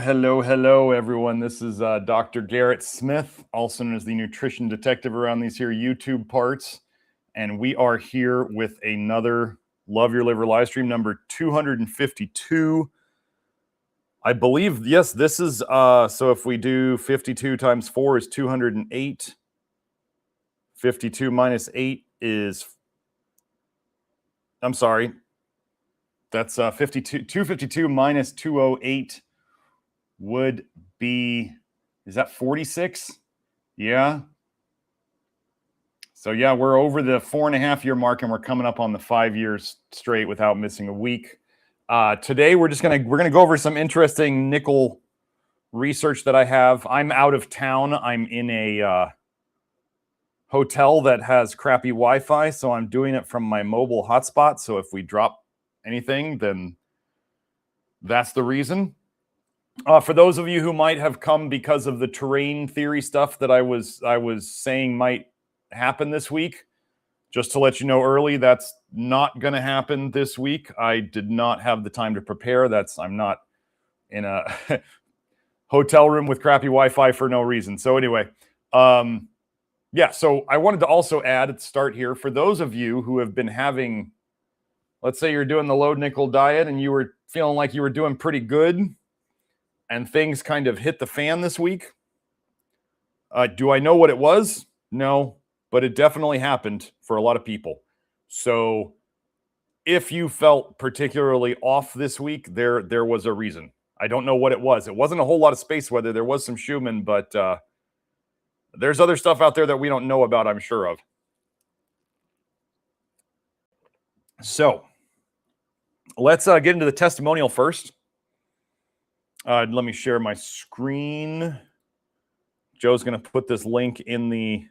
Hello, hello, everyone. This is Dr. Garrett Smith, also known as the nutrition detective around these here YouTube parts. And we are here with another Love Your Liver live stream, number 252. I believe, yes, this is, so if we do 52 times 4 is 208. 52 minus 8 is, I'm sorry, that's 252 minus 208 would be, is that 46? Yeah. So yeah, we're over the 4.5-year mark and we're coming up on the 5 years straight without missing a week. Today we're gonna go over some interesting nickel research that I have. I'm out of town. I'm in a hotel that has crappy Wi-Fi, so I'm doing it from my mobile hotspot. So if we drop anything, then that's the reason. For those of you who might have come because of the terrain theory stuff that I was saying might happen this week, just to let you know early, that's not going to happen this week. I did not have the time to prepare. I'm not in a hotel room with crappy Wi-Fi for no reason. So anyway, yeah, so I wanted to also add at the start here, for those of you who have been having, let's say you're doing the low nickel diet and you were feeling like you were doing pretty good, and things kind of hit the fan this week. Do I know what it was? No, but it definitely happened for a lot of people. So if you felt particularly off this week, there was a reason. I don't know what it was. It wasn't a whole lot of space weather. There was some Schumann, but there's other stuff out there that we don't know about, I'm sure of. So let's get into the testimonial first. Let me share my screen. Joe's going to put this link in the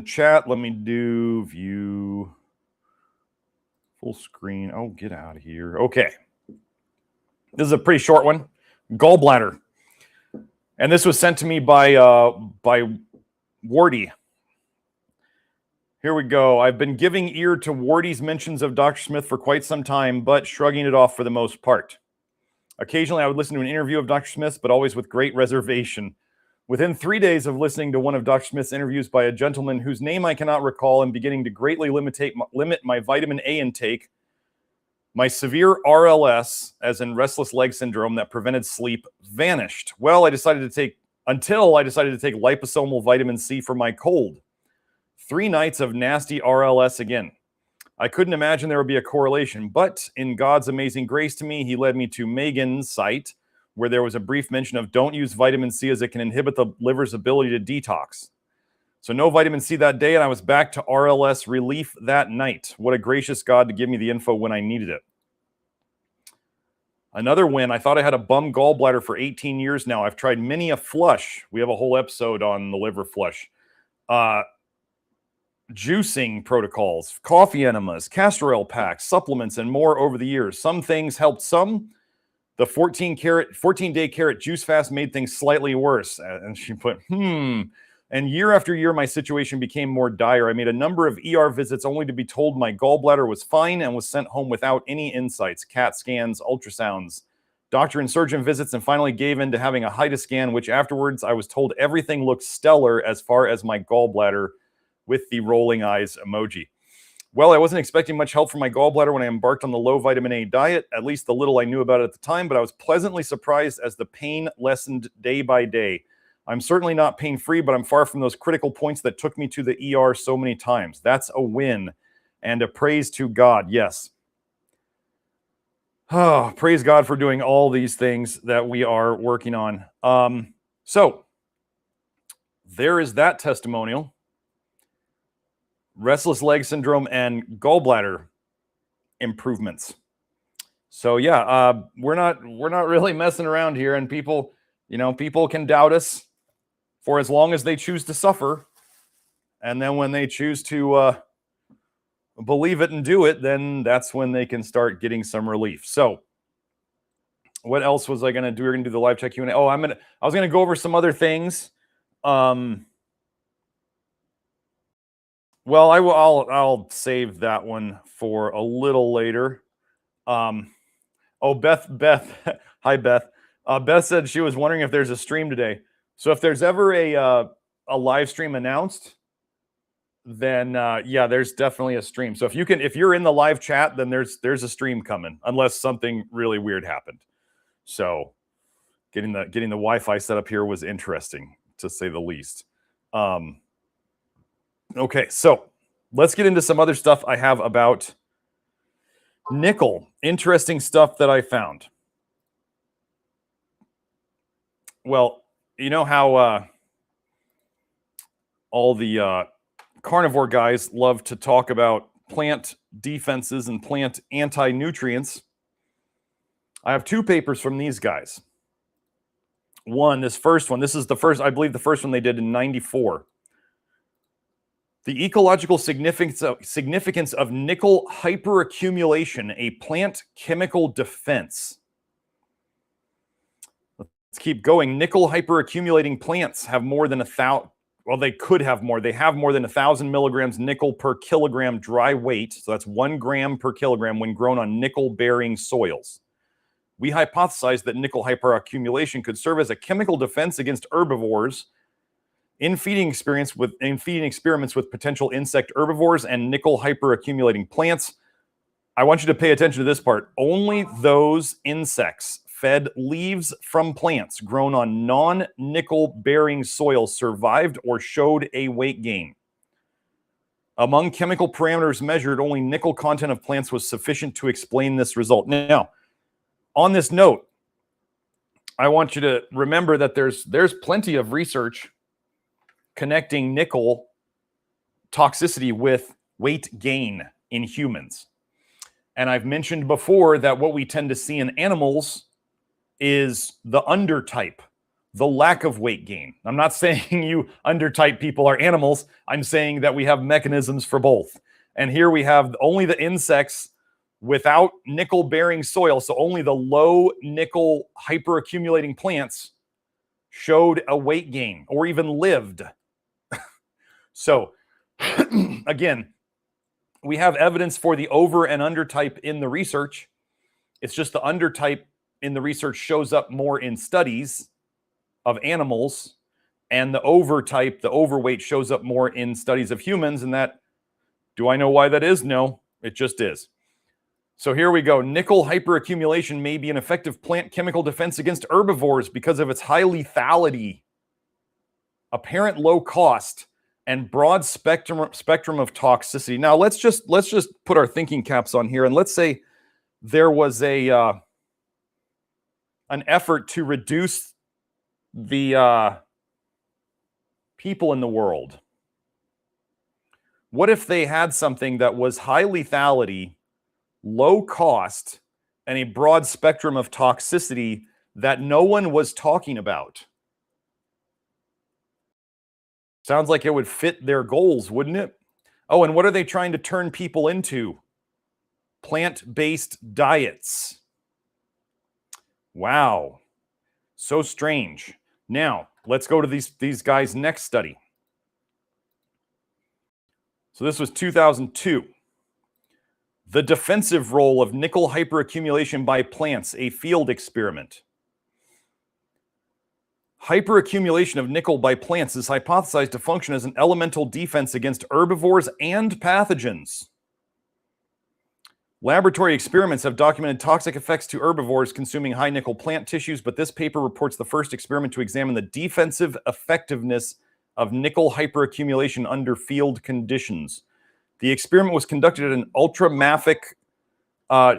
chat. Let me do view full screen. Oh, get out of here. Okay. This is a pretty short one. Gallbladder. And this was sent to me by Wardy. Here we go. I've been giving ear to Wardy's mentions of Dr. Smith for quite some time, but shrugging it off for the most part. Occasionally, I would listen to an interview of Dr. Smith's, but always with great reservation. Within 3 days of listening to one of Dr. Smith's interviews by a gentleman whose name I cannot recall and beginning to greatly limit my vitamin A intake, my severe RLS, as in restless leg syndrome that prevented sleep, vanished. Well, until I decided to take liposomal vitamin C for my cold. 3 nights of nasty RLS again. I couldn't imagine there would be a correlation, but in God's amazing grace to me, he led me to Megan's site, where there was a brief mention of don't use vitamin C as it can inhibit the liver's ability to detox. So no vitamin C that day, and I was back to RLS relief that night. What a gracious God to give me the info when I needed it. Another win. I thought I had a bum gallbladder for 18 years now. I've tried many a flush. We have a whole episode on the liver flush. Juicing protocols, coffee enemas, castor oil packs, supplements, and more over the years. Some things helped some. The 14-day carrot juice fast made things slightly worse. And she put, And year after year, my situation became more dire. I made a number of ER visits only to be told my gallbladder was fine and was sent home without any insights, CAT scans, ultrasounds, doctor and surgeon visits, and finally gave in to having a HIDA scan, which afterwards I was told everything looked stellar as far as my gallbladder, with the rolling eyes emoji. Well, I wasn't expecting much help from my gallbladder when I embarked on the low vitamin A diet, at least the little I knew about it at the time, but I was pleasantly surprised as the pain lessened day by day. I'm certainly not pain-free, but I'm far from those critical points that took me to the ER so many times. That's a win and a praise to God, yes. Oh, praise God for doing all these things that we are working on. So there is that testimonial. Restless leg syndrome and gallbladder improvements. So yeah, we're not really messing around here, and people can doubt us for as long as they choose to suffer, and then when they choose to believe it and do it, then that's when they can start getting some relief. So what else was I going to do? We're going to do the live chat Q&A. Oh, I was going to go over some other things. Well, I'll save that one for a little later. Oh, Beth, hi, Beth. Beth said she was wondering if there's a stream today. So if there's ever a live stream announced, then yeah, there's definitely a stream. So if you're in the live chat, then there's a stream coming, unless something really weird happened. So getting the Wi-Fi set up here was interesting, to say the least. Okay, so let's get into some other stuff I have about nickel. Interesting stuff that I found. Well, you know how all the carnivore guys love to talk about plant defenses and plant anti-nutrients. I have two papers from these guys. This first one, this is the first, I believe the first one they did in '94. The ecological significance of nickel hyperaccumulation, a plant chemical defense. Let's keep going. Nickel hyperaccumulating plants have more than 1,000, well, they could have more. They have more than 1,000 milligrams nickel per kilogram dry weight. So that's 1 gram per kilogram when grown on nickel-bearing soils. We hypothesized that nickel hyperaccumulation could serve as a chemical defense against herbivores in feeding experiments with potential insect herbivores and nickel hyperaccumulating plants. I want you to pay attention to this part. Only those insects fed leaves from plants grown on non-nickel bearing soil survived or showed a weight gain. Among chemical parameters measured, only nickel content of plants was sufficient to explain this result. Now, on this note, I want you to remember that there's plenty of research connecting nickel toxicity with weight gain in humans. And I've mentioned before that what we tend to see in animals is the undertype, the lack of weight gain. I'm not saying you undertype people are animals. I'm saying that we have mechanisms for both. And here we have only the insects without nickel-bearing soil, so only the low nickel hyperaccumulating plants showed a weight gain or even lived. So, again, we have evidence for the over and undertype in the research. It's just the undertype in the research shows up more in studies of animals, and the overtype, the overweight, shows up more in studies of humans. And that, do I know why that is? No, it just is. So here we go. Nickel hyperaccumulation may be an effective plant chemical defense against herbivores because of its high lethality, apparent low cost, and broad spectrum of toxicity. Now let's just put our thinking caps on here, and let's say there was an effort to reduce the people in the world. What if they had something that was high lethality, low cost, and a broad spectrum of toxicity that no one was talking about? Sounds like it would fit their goals, wouldn't it? Oh, and what are they trying to turn people into? Plant-based diets. Wow. So strange. Now, let's go to these guys' next study. So this was 2002. The defensive role of nickel hyperaccumulation by plants, a field experiment. Hyperaccumulation of nickel by plants is hypothesized to function as an elemental defense against herbivores and pathogens. Laboratory experiments have documented toxic effects to herbivores consuming high nickel plant tissues, but this paper reports the first experiment to examine the defensive effectiveness of nickel hyperaccumulation under field conditions. The experiment was conducted at an ultramafic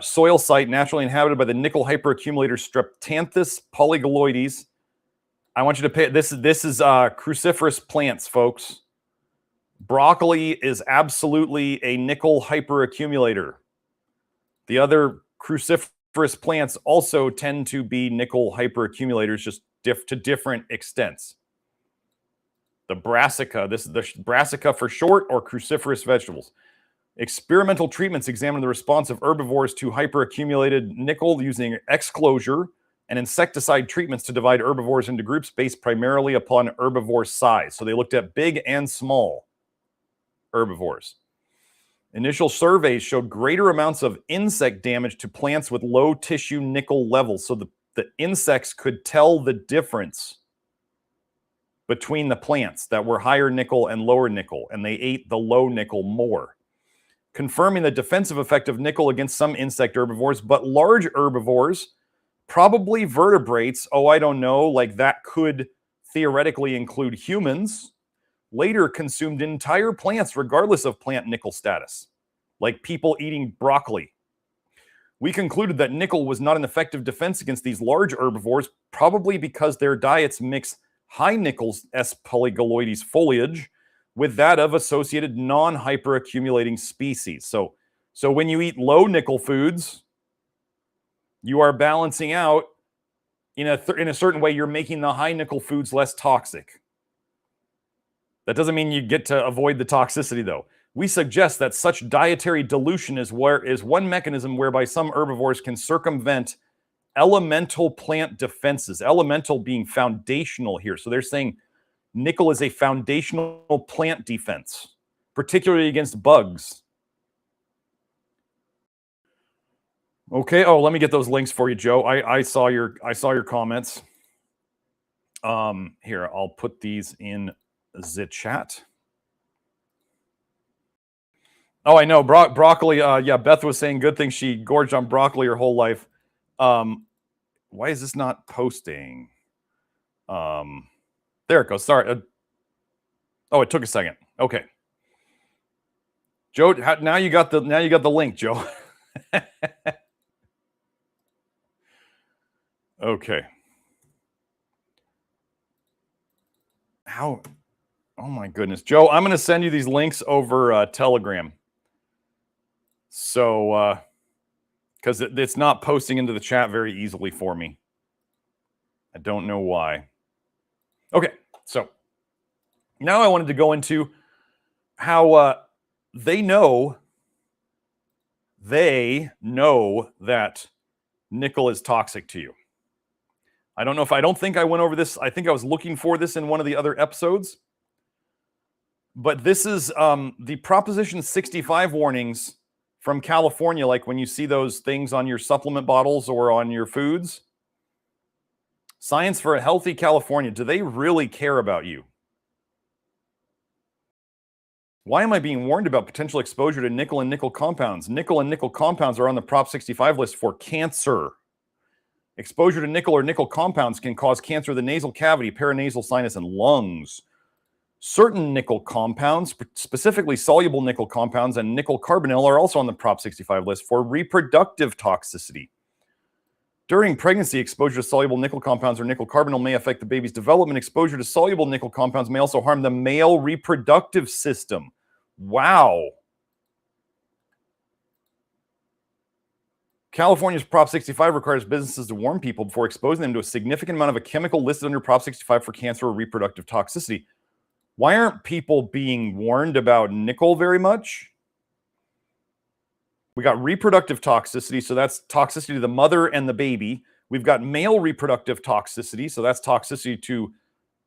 soil site naturally inhabited by the nickel hyperaccumulator Streptanthus polygloides. I want you to pay, this is cruciferous plants, folks. Broccoli is absolutely a nickel hyperaccumulator. The other cruciferous plants also tend to be nickel hyperaccumulators, just to different extents. The brassica, this is the brassica for short, or cruciferous vegetables. Experimental treatments examine the response of herbivores to hyperaccumulated nickel using exclosure and insecticide treatments to divide herbivores into groups based primarily upon herbivore size. So they looked at big and small herbivores. Initial surveys showed greater amounts of insect damage to plants with low tissue nickel levels. So the insects could tell the difference between the plants that were higher nickel and lower nickel, and they ate the low nickel more, confirming the defensive effect of nickel against some insect herbivores. But large herbivores, probably vertebrates, oh, I don't know, like that could theoretically include humans, later consumed entire plants regardless of plant nickel status, like people eating broccoli. We concluded that nickel was not an effective defense against these large herbivores, probably because their diets mix high nickel S. polygaloides foliage with that of associated non-hyperaccumulating species. So when you eat low nickel foods, you are balancing out in a certain way. You're making the high nickel foods less toxic. That doesn't mean you get to avoid the toxicity, though. We suggest that such dietary dilution is one mechanism whereby some herbivores can circumvent elemental plant defenses. Elemental being foundational here. So they're saying nickel is a foundational plant defense, particularly against bugs. Okay. Oh, let me get those links for you, Joe. I saw your comments. Here, I'll put these in the chat. Oh, I know. Broccoli. Yeah, Beth was saying good thing she gorged on broccoli her whole life. Why is this not posting? There it goes. Sorry. Oh, it took a second. Okay. Joe, now you got the link, Joe. Okay. How? Oh my goodness, Joe, I'm going to send you these links over Telegram. So, because it's not posting into the chat very easily for me. I don't know why. Okay, so now I wanted to go into how they know that nickel is toxic to you. I don't think I went over this. I think I was looking for this in one of the other episodes. But this is the Proposition 65 warnings from California, like when you see those things on your supplement bottles or on your foods. Science for a Healthy California. Do they really care about you? Why am I being warned about potential exposure to nickel and nickel compounds? Nickel and nickel compounds are on the Prop 65 list for cancer. Exposure to nickel or nickel compounds can cause cancer of the nasal cavity, paranasal sinus, and lungs. Certain nickel compounds, specifically soluble nickel compounds and nickel carbonyl, are also on the Prop 65 list for reproductive toxicity. During pregnancy, exposure to soluble nickel compounds or nickel carbonyl may affect the baby's development. Exposure to soluble nickel compounds may also harm the male reproductive system. Wow. California's Prop 65 requires businesses to warn people before exposing them to a significant amount of a chemical listed under Prop 65 for cancer or reproductive toxicity. Why aren't people being warned about nickel very much? We got reproductive toxicity, so that's toxicity to the mother and the baby. We've got male reproductive toxicity, so that's toxicity to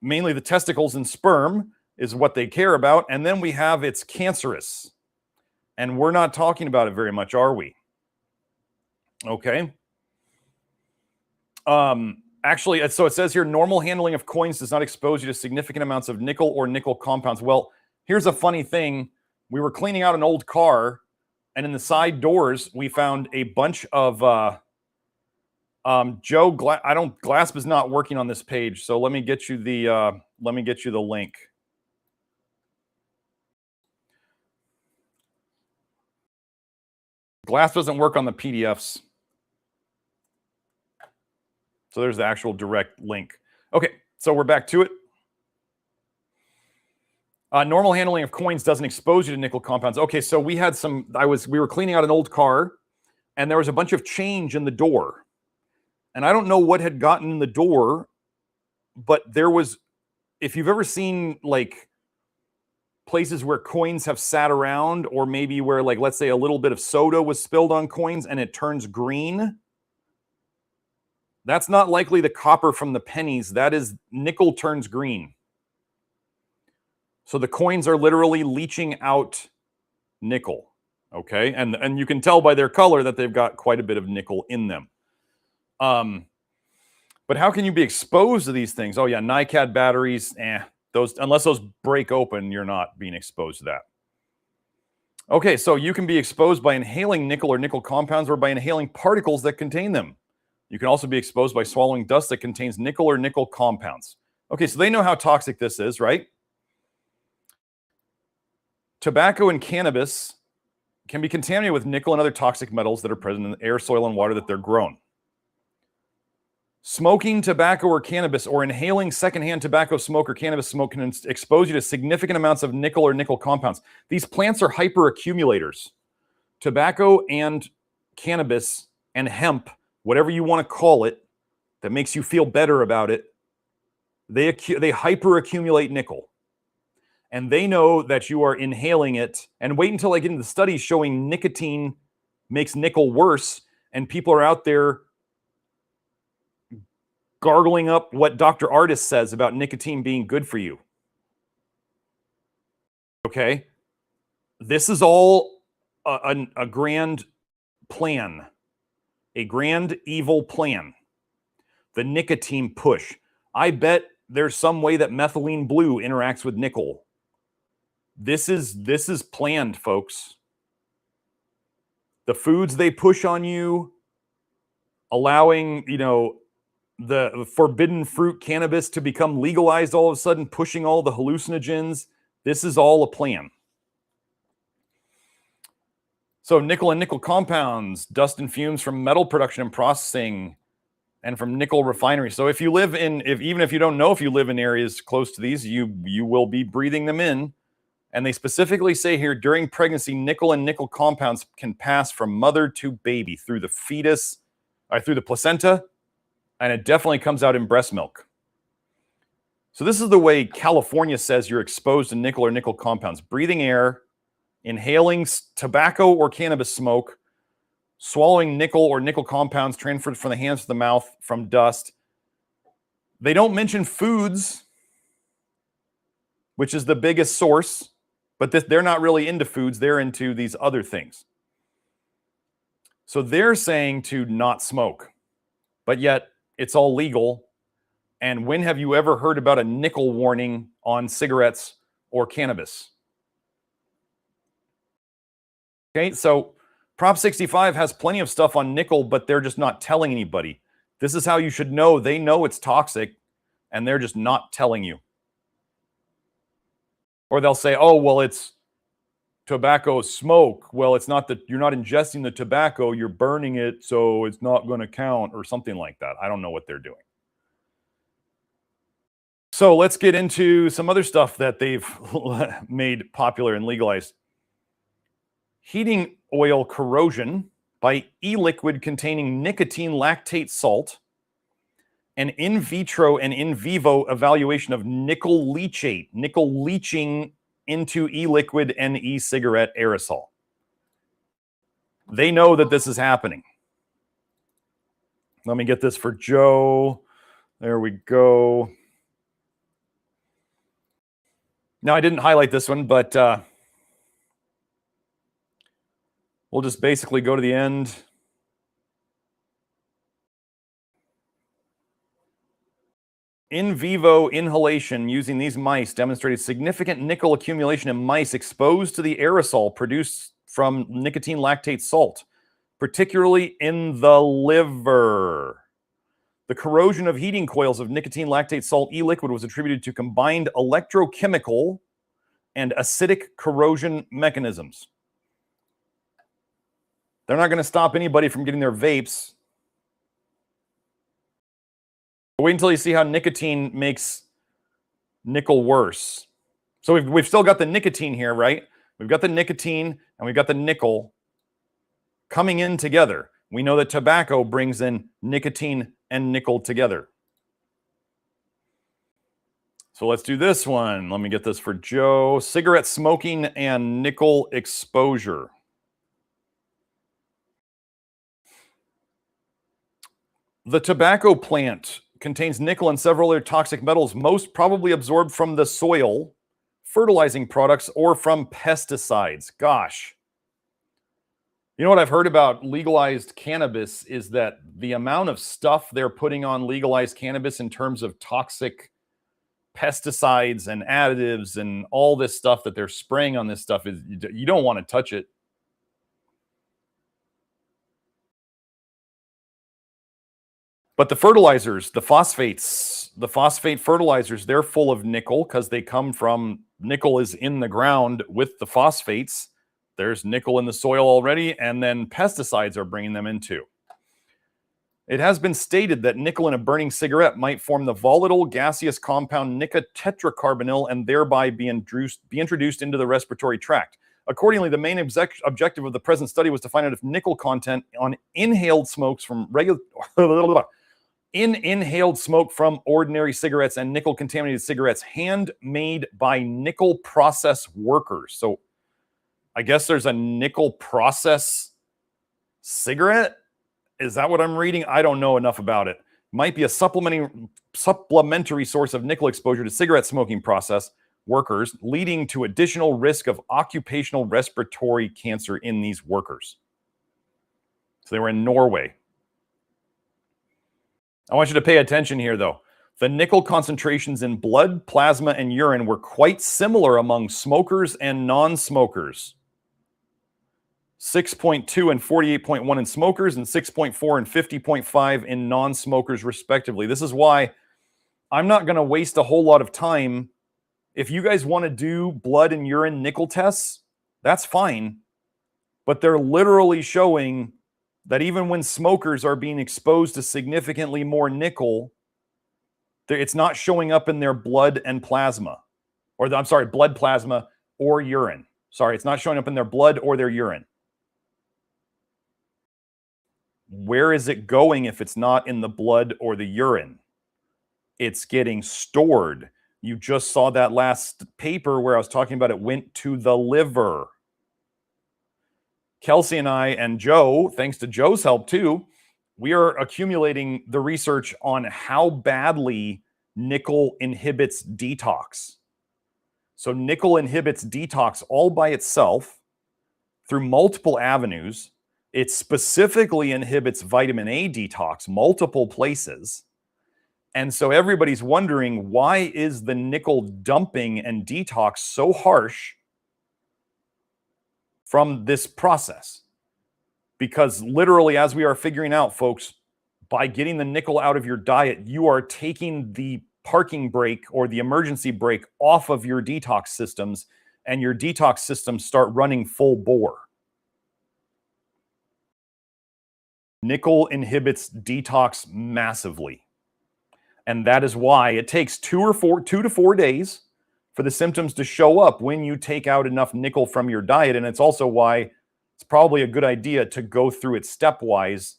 mainly the testicles and sperm is what they care about. And then we have it's cancerous. And we're not talking about it very much, are we? Okay. Actually, so it says here, normal handling of coins does not expose you to significant amounts of nickel or nickel compounds. Well, here's a funny thing. We were cleaning out an old car, and in the side doors, we found a bunch of, Joe, GLASP is not working on this page, so let me get you the link. GLASP doesn't work on the PDFs. So there's the actual direct link. Okay, so we're back to it. Normal handling of coins doesn't expose you to nickel compounds. Okay, so we had we were cleaning out an old car, and there was a bunch of change in the door. And I don't know what had gotten in the door, but there was, if you've ever seen like places where coins have sat around, or maybe where, like, let's say a little bit of soda was spilled on coins and it turns green. That's not likely the copper from the pennies. That is nickel turns green. So the coins are literally leaching out nickel. Okay, and you can tell by their color that they've got quite a bit of nickel in them. But how can you be exposed to these things? Oh yeah, NiCad batteries, unless those break open, you're not being exposed to that. Okay, so you can be exposed by inhaling nickel or nickel compounds or by inhaling particles that contain them. You can also be exposed by swallowing dust that contains nickel or nickel compounds. Okay, so they know how toxic this is, right? Tobacco and cannabis can be contaminated with nickel and other toxic metals that are present in the air, soil, and water that they're grown. Smoking tobacco or cannabis or inhaling secondhand tobacco smoke or cannabis smoke can expose you to significant amounts of nickel or nickel compounds. These plants are hyperaccumulators. Tobacco and cannabis and hemp, whatever you want to call it, that makes you feel better about it, they hyperaccumulate nickel. And they know that you are inhaling it. And wait until I get into the studies showing nicotine makes nickel worse, and people are out there gargling up what Dr. Artist says about nicotine being good for you. Okay? This is all a grand plan. A grand evil plan. The nicotine push. I bet there's some way that methylene blue interacts with nickel. This is planned, folks. The foods they push on you, allowing, the forbidden fruit cannabis to become legalized all of a sudden, pushing all the hallucinogens. This is all a plan. So nickel and nickel compounds, dust and fumes from metal production and processing, and from nickel refineries. So if you live in, even if you don't know if you live in areas close to these, you will be breathing them in. And they specifically say here, during pregnancy, nickel and nickel compounds can pass from mother to baby through the fetus, or through the placenta, and it definitely comes out in breast milk. So this is the way California says you're exposed to nickel or nickel compounds. Breathing air, inhaling tobacco or cannabis smoke, swallowing nickel or nickel compounds transferred from the hands to the mouth from dust. They don't mention foods, which is the biggest source, but they're not really into foods. They're into these other things. So they're saying to not smoke, but yet it's all legal. And when have you ever heard about a nickel warning on cigarettes or cannabis? Okay, so Prop 65 has plenty of stuff on nickel, but they're just not telling anybody. This is how you should know. They know it's toxic, and they're just not telling you. Or they'll say, oh, well, it's tobacco smoke. Well, it's not that you're not ingesting the tobacco, you're burning it, so it's not going to count, or something like that. I don't know what they're doing. So let's get into some other stuff that they've made popular and legalized. Heating oil corrosion by e-liquid containing nicotine lactate salt, and in vitro and in vivo evaluation of nickel leachate, nickel leaching into e-liquid and e-cigarette aerosol. They know that this is happening. Let me get this for Joe. There we go. Now, I didn't highlight this one, but we'll just basically go to the end. In vivo inhalation using these mice demonstrated significant nickel accumulation in mice exposed to the aerosol produced from nicotine lactate salt, particularly in the liver. The corrosion of heating coils of nicotine lactate salt e-liquid was attributed to combined electrochemical and acidic corrosion mechanisms. They're not going to stop anybody from getting their vapes. Wait until you see how nicotine makes nickel worse. So we've still got the nicotine here, right? We've got the nicotine and we've got the nickel coming in together. We know that tobacco brings in nicotine and nickel together. So let's do this one. Let me get this for Joe. Cigarette smoking and nickel exposure. The tobacco plant contains nickel and several other toxic metals, most probably absorbed from the soil, fertilizing products, or from pesticides. Gosh. You know what I've heard about legalized cannabis is that the amount of stuff they're putting on legalized cannabis in terms of toxic pesticides and additives and all this stuff that they're spraying on this stuff is you don't want to touch it. But the fertilizers, the phosphate fertilizers, they're full of nickel because they come from nickel is in the ground with the phosphates. There's nickel in the soil already, and then pesticides are bringing them in too. It has been stated that nickel in a burning cigarette might form the volatile gaseous compound nicotetracarbonyl and thereby be introduced into the respiratory tract. Accordingly, the main objective of the present study was to find out if nickel content on inhaled smokes from inhaled smoke from ordinary cigarettes and nickel-contaminated cigarettes handmade by nickel process workers. So I guess there's a nickel process cigarette? Is that what I'm reading? I don't know enough about it. Might be a supplementary source of nickel exposure to cigarette smoking process workers, leading to additional risk of occupational respiratory cancer in these workers. So they were in Norway. I want you to pay attention here, though. The nickel concentrations in blood, plasma, and urine were quite similar among smokers and non-smokers. 6.2 and 48.1 in smokers and 6.4 and 50.5 in non-smokers, respectively. This is why I'm not going to waste a whole lot of time. If you guys want to do blood and urine nickel tests, that's fine. But they're literally showing that even when smokers are being exposed to significantly more nickel, it's not showing up in their blood and plasma. Or, I'm sorry, blood, plasma, or urine. Sorry, it's not showing up in their blood or their urine. Where is it going if it's not in the blood or the urine? It's getting stored. You just saw that last paper where I was talking about it went to the liver. Kelsey and I and Joe, thanks to Joe's help too, we are accumulating the research on how badly nickel inhibits detox. So nickel inhibits detox all by itself through multiple avenues. It specifically inhibits vitamin A detox multiple places. And so everybody's wondering, why is the nickel dumping and detox so harsh from this process? Because literally, as we are figuring out, folks, by getting the nickel out of your diet, you are taking the parking brake or the emergency brake off of your detox systems, and your detox systems start running full bore. Nickel inhibits detox massively. And that is why it takes 2 to 4 days for the symptoms to show up when you take out enough nickel from your diet. And it's also why it's probably a good idea to go through it stepwise,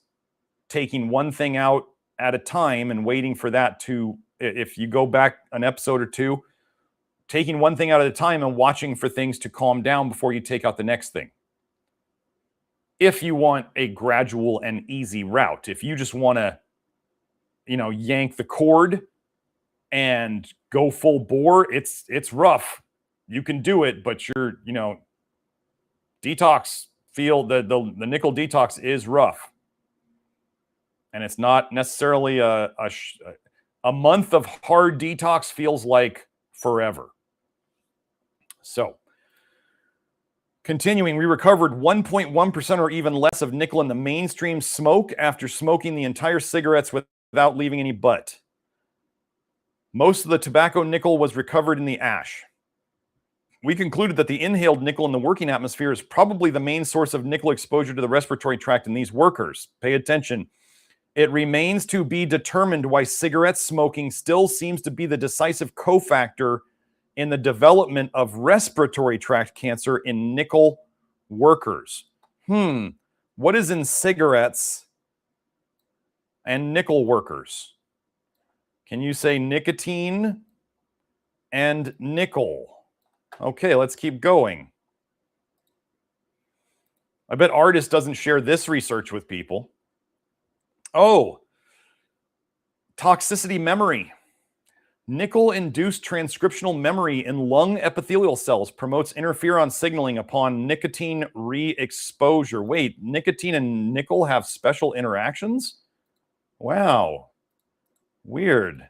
taking one thing out at a time and waiting for that to, if you go back an episode or two, taking one thing out at a time and watching for things to calm down before you take out the next thing. If you want a gradual and easy route, if you just want to, yank the cord and go full bore, it's rough. You can do it, but your, detox the nickel detox is rough. And it's not necessarily a month of hard detox feels like forever. So, continuing, we recovered 1.1% or even less of nickel in the mainstream smoke after smoking the entire cigarettes without leaving any butt. Most of the tobacco nickel was recovered in the ash. We concluded that the inhaled nickel in the working atmosphere is probably the main source of nickel exposure to the respiratory tract in these workers. Pay attention. It remains to be determined why cigarette smoking still seems to be the decisive cofactor in the development of respiratory tract cancer in nickel workers. What is in cigarettes and nickel workers? Can you say nicotine and nickel? Okay, let's keep going. I bet Artist doesn't share this research with people. Oh, toxicity memory. Nickel-induced transcriptional memory in lung epithelial cells promotes interferon signaling upon nicotine re-exposure. Wait, nicotine and nickel have special interactions? Wow. Weird.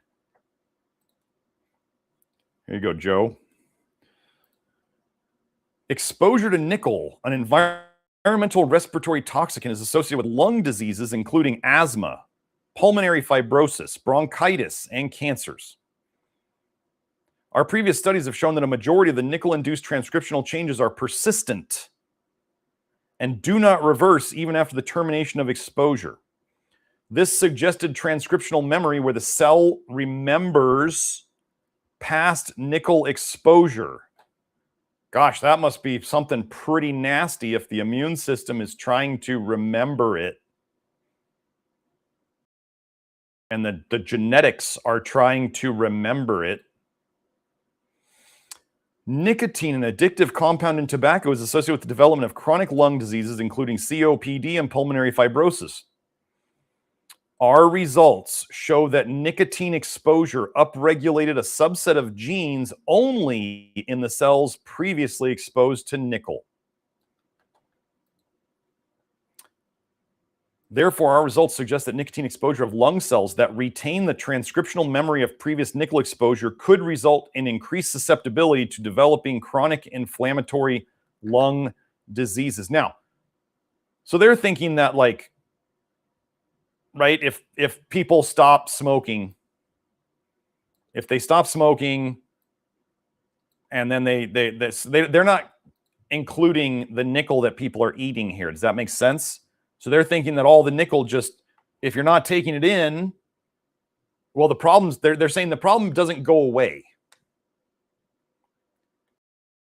Here you go, Joe. Exposure to nickel, an environmental respiratory toxicant, is associated with lung diseases, including asthma, pulmonary fibrosis, bronchitis, and cancers. Our previous studies have shown that a majority of the nickel-induced transcriptional changes are persistent and do not reverse even after the termination of exposure. This suggested transcriptional memory where the cell remembers past nickel exposure. Gosh, that must be something pretty nasty if the immune system is trying to remember it. And the genetics are trying to remember it. Nicotine, an addictive compound in tobacco, is associated with the development of chronic lung diseases, including COPD and pulmonary fibrosis. Our results show that nicotine exposure upregulated a subset of genes only in the cells previously exposed to nickel. Therefore, our results suggest that nicotine exposure of lung cells that retain the transcriptional memory of previous nickel exposure could result in increased susceptibility to developing chronic inflammatory lung diseases. Now, so they're thinking that, like, right, if people stop smoking, if they stop smoking and then they're not including the nickel that people are eating here. Does that make sense? So they're thinking that all the nickel, just if you're not taking it in, well, the problems, they're saying the problem doesn't go away.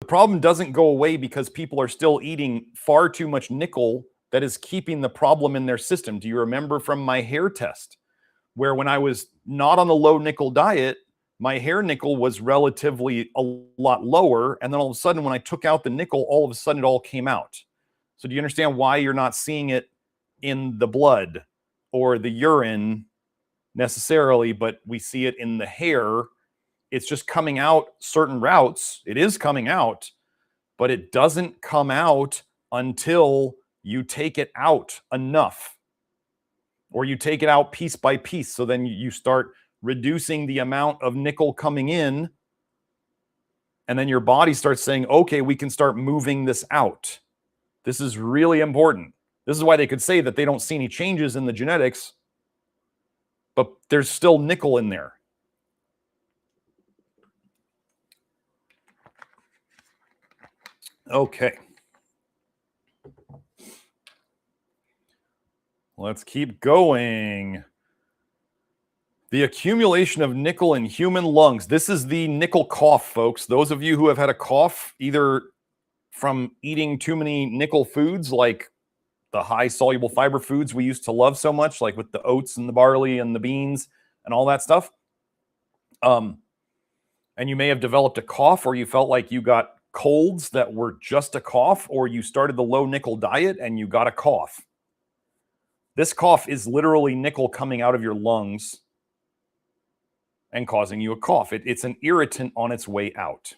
The problem doesn't go away because people are still eating far too much nickel that is keeping the problem in their system. Do you remember from my hair test where when I was not on the low nickel diet, my hair nickel was relatively a lot lower. And then all of a sudden, when I took out the nickel, all of a sudden it all came out. So do you understand why you're not seeing it in the blood or the urine necessarily, but we see it in the hair? It's just coming out certain routes. It is coming out, but it doesn't come out until you take it out enough, or you take it out piece by piece. So then you start reducing the amount of nickel coming in, and then your body starts saying, okay, we can start moving this out. This is really important. This is why they could say that they don't see any changes in the genetics, but there's still nickel in there. Okay. Let's keep going. The accumulation of nickel in human lungs. This is the nickel cough, folks. Those of you who have had a cough, either from eating too many nickel foods, like the high soluble fiber foods we used to love so much, like with the oats and the barley and the beans and all that stuff. And you may have developed a cough, or you felt like you got colds that were just a cough, or you started the low nickel diet and you got a cough. This cough is literally nickel coming out of your lungs and causing you a cough. It's an irritant on its way out.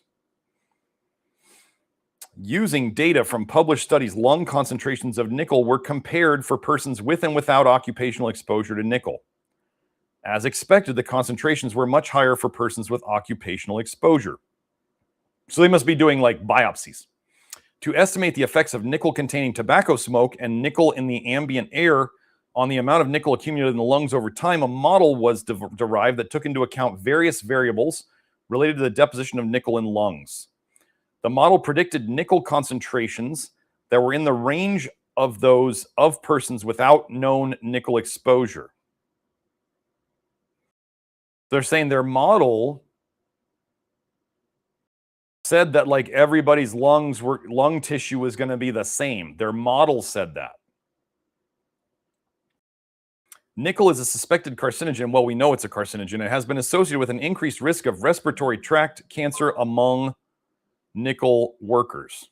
Using data from published studies, lung concentrations of nickel were compared for persons with and without occupational exposure to nickel. As expected, the concentrations were much higher for persons with occupational exposure. So they must be doing like biopsies. To estimate the effects of nickel-containing tobacco smoke and nickel in the ambient air on the amount of nickel accumulated in the lungs over time, a model was derived that took into account various variables related to the deposition of nickel in lungs. The model predicted nickel concentrations that were in the range of those of persons without known nickel exposure. They're saying their model said that like everybody's lung tissue was going to be the same. Their model said that. Nickel is a suspected carcinogen. Well, we know it's a carcinogen. It has been associated with an increased risk of respiratory tract cancer among nickel workers.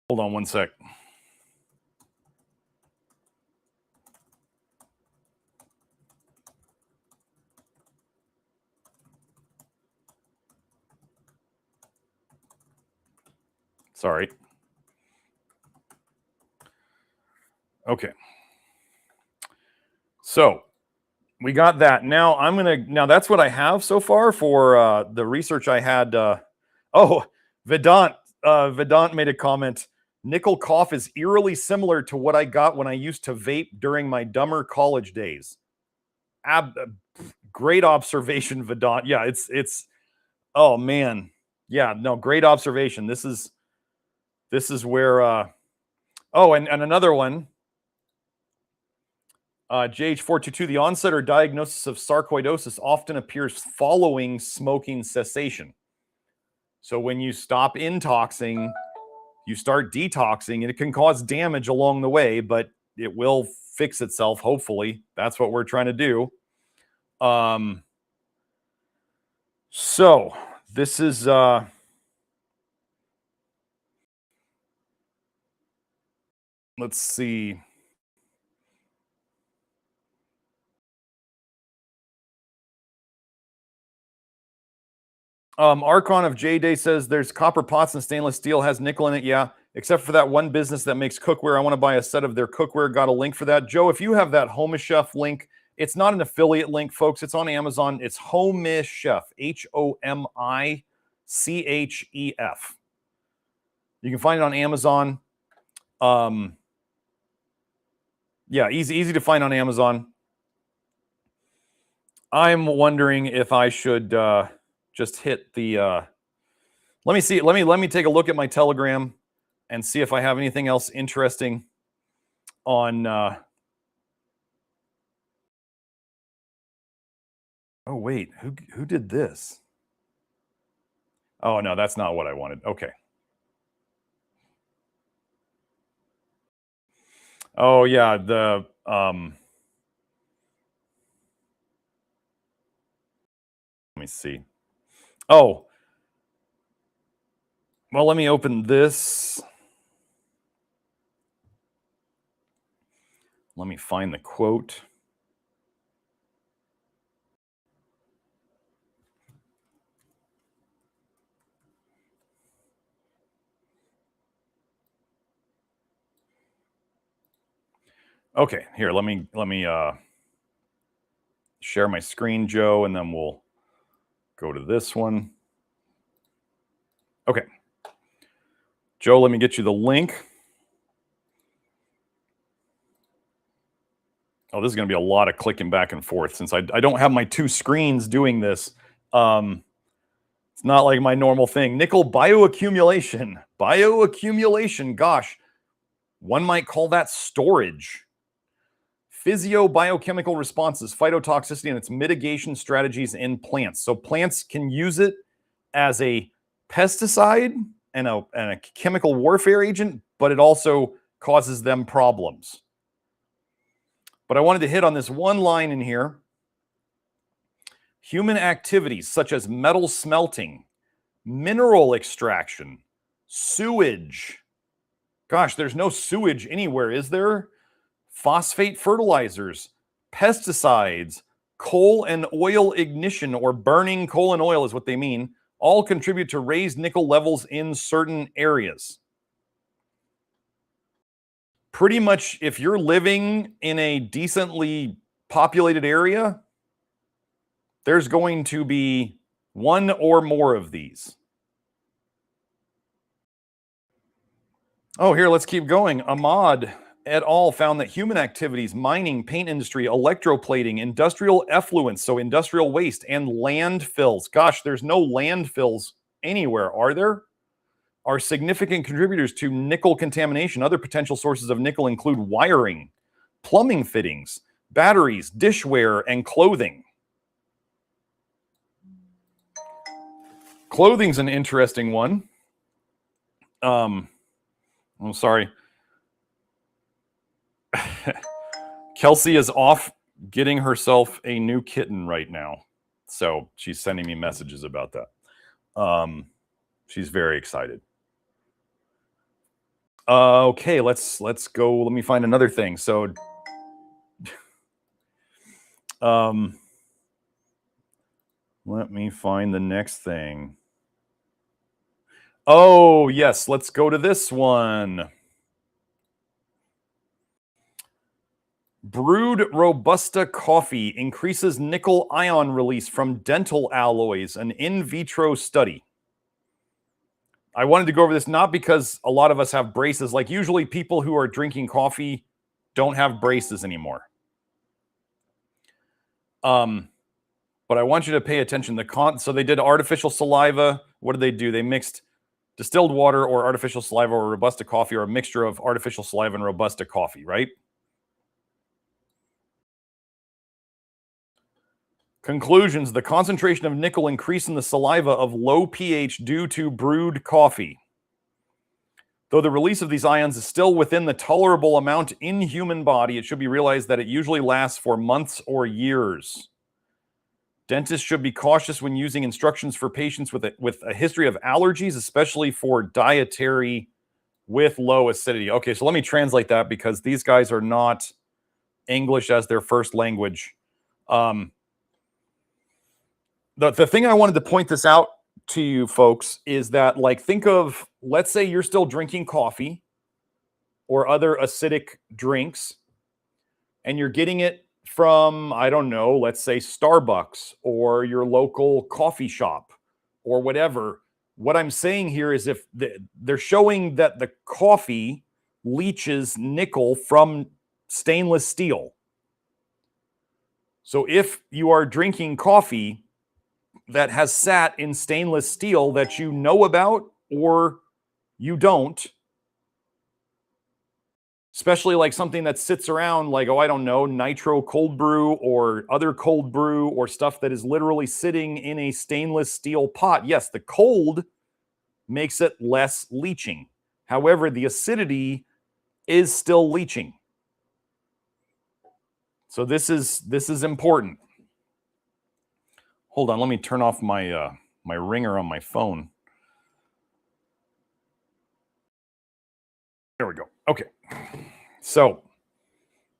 Hold on one sec. Sorry. Okay. So we got that. Now that's what I have so far for the research I had. Vedant made a comment. Nickel cough is eerily similar to what I got when I used to vape during my dumber college days. Great observation, Vedant. Yeah, it's oh man. Yeah, no, great observation. This is where and another one. JH422, the onset or diagnosis of sarcoidosis often appears following smoking cessation. So when you stop intoxing, you start detoxing, and it can cause damage along the way, but it will fix itself, hopefully. That's what we're trying to do. So this is let's see. Archon of J-Day says there's copper pots and stainless steel has nickel in it. Yeah, except for that one business that makes cookware. I want to buy a set of their cookware. Got a link for that. Joe, if you have that Home Chef link, it's not an affiliate link, folks. It's on Amazon. It's Home Chef, HOMICHEF. You can find it on Amazon. Yeah, easy to find on Amazon. I'm wondering if I should just hit the let me see. Let me take a look at my Telegram and see if I have anything else interesting on oh wait, who did this? Oh no, that's not what I wanted. Okay. Oh yeah, the let me see. Oh. Well, let me open this. Let me find the quote. Okay, here, let me share my screen, Joe, and then we'll go to this one. Okay. Joe, let me get you the link. Oh, this is going to be a lot of clicking back and forth since I don't have my two screens doing this. It's not like my normal thing. Nickel bioaccumulation. Bioaccumulation, gosh. One might call that storage. Physio-biochemical responses, phytotoxicity, and its mitigation strategies in plants. So plants can use it as a pesticide and a chemical warfare agent, but it also causes them problems. But I wanted to hit on this one line in here. Human activities such as metal smelting, mineral extraction, sewage. Gosh, there's no sewage anywhere, is there? Phosphate fertilizers, pesticides, coal and oil ignition, or burning coal and oil is what they mean, all contribute to raised nickel levels in certain areas. Pretty much, if you're living in a decently populated area, there's going to be one or more of these. Oh, here, let's keep going. Ahmad et al. Found that human activities, mining, paint industry, electroplating, industrial effluents, so industrial waste, and landfills. Gosh, there's no landfills anywhere, are there? Are significant contributors to nickel contamination. Other potential sources of nickel include wiring, plumbing fittings, batteries, dishware, and clothing. Clothing's an interesting one. I'm sorry. Kelsey is off getting herself a new kitten right now. So she's sending me messages about that. She's very excited. Okay, let's go. Let me find another thing. So let me find the next thing. Oh, yes. Let's go to this one. Brewed Robusta coffee increases nickel ion release from dental alloys, an in vitro study. I wanted to go over this not because a lot of us have braces. Like usually people who are drinking coffee don't have braces anymore. But I want you to pay attention. So they did artificial saliva. What did they do? They mixed distilled water or artificial saliva or Robusta coffee or a mixture of artificial saliva and Robusta coffee, right? Conclusions. The concentration of nickel increased in the saliva of low pH due to brewed coffee. Though the release of these ions is still within the tolerable amount in human body, it should be realized that it usually lasts for months or years. Dentists should be cautious when using instructions for patients with a history of allergies, especially for dietary with low acidity. Okay, so let me translate that because these guys are not English as their first language. The thing I wanted to point this out to you folks is that, like, think of, let's say you're still drinking coffee or other acidic drinks, and you're getting it from, I don't know, let's say Starbucks or your local coffee shop or whatever. What I'm saying here is if they're showing that the coffee leaches nickel from stainless steel. So if you are drinking coffee that has sat in stainless steel that you know about or you don't, especially like something that sits around like, oh, I don't know, nitro cold brew or other cold brew or stuff that is literally sitting in a stainless steel pot. Yes, the cold makes it less leaching. However, the acidity is still leaching. So this is important. Hold on, let me turn off my my ringer on my phone. There we go. Okay. So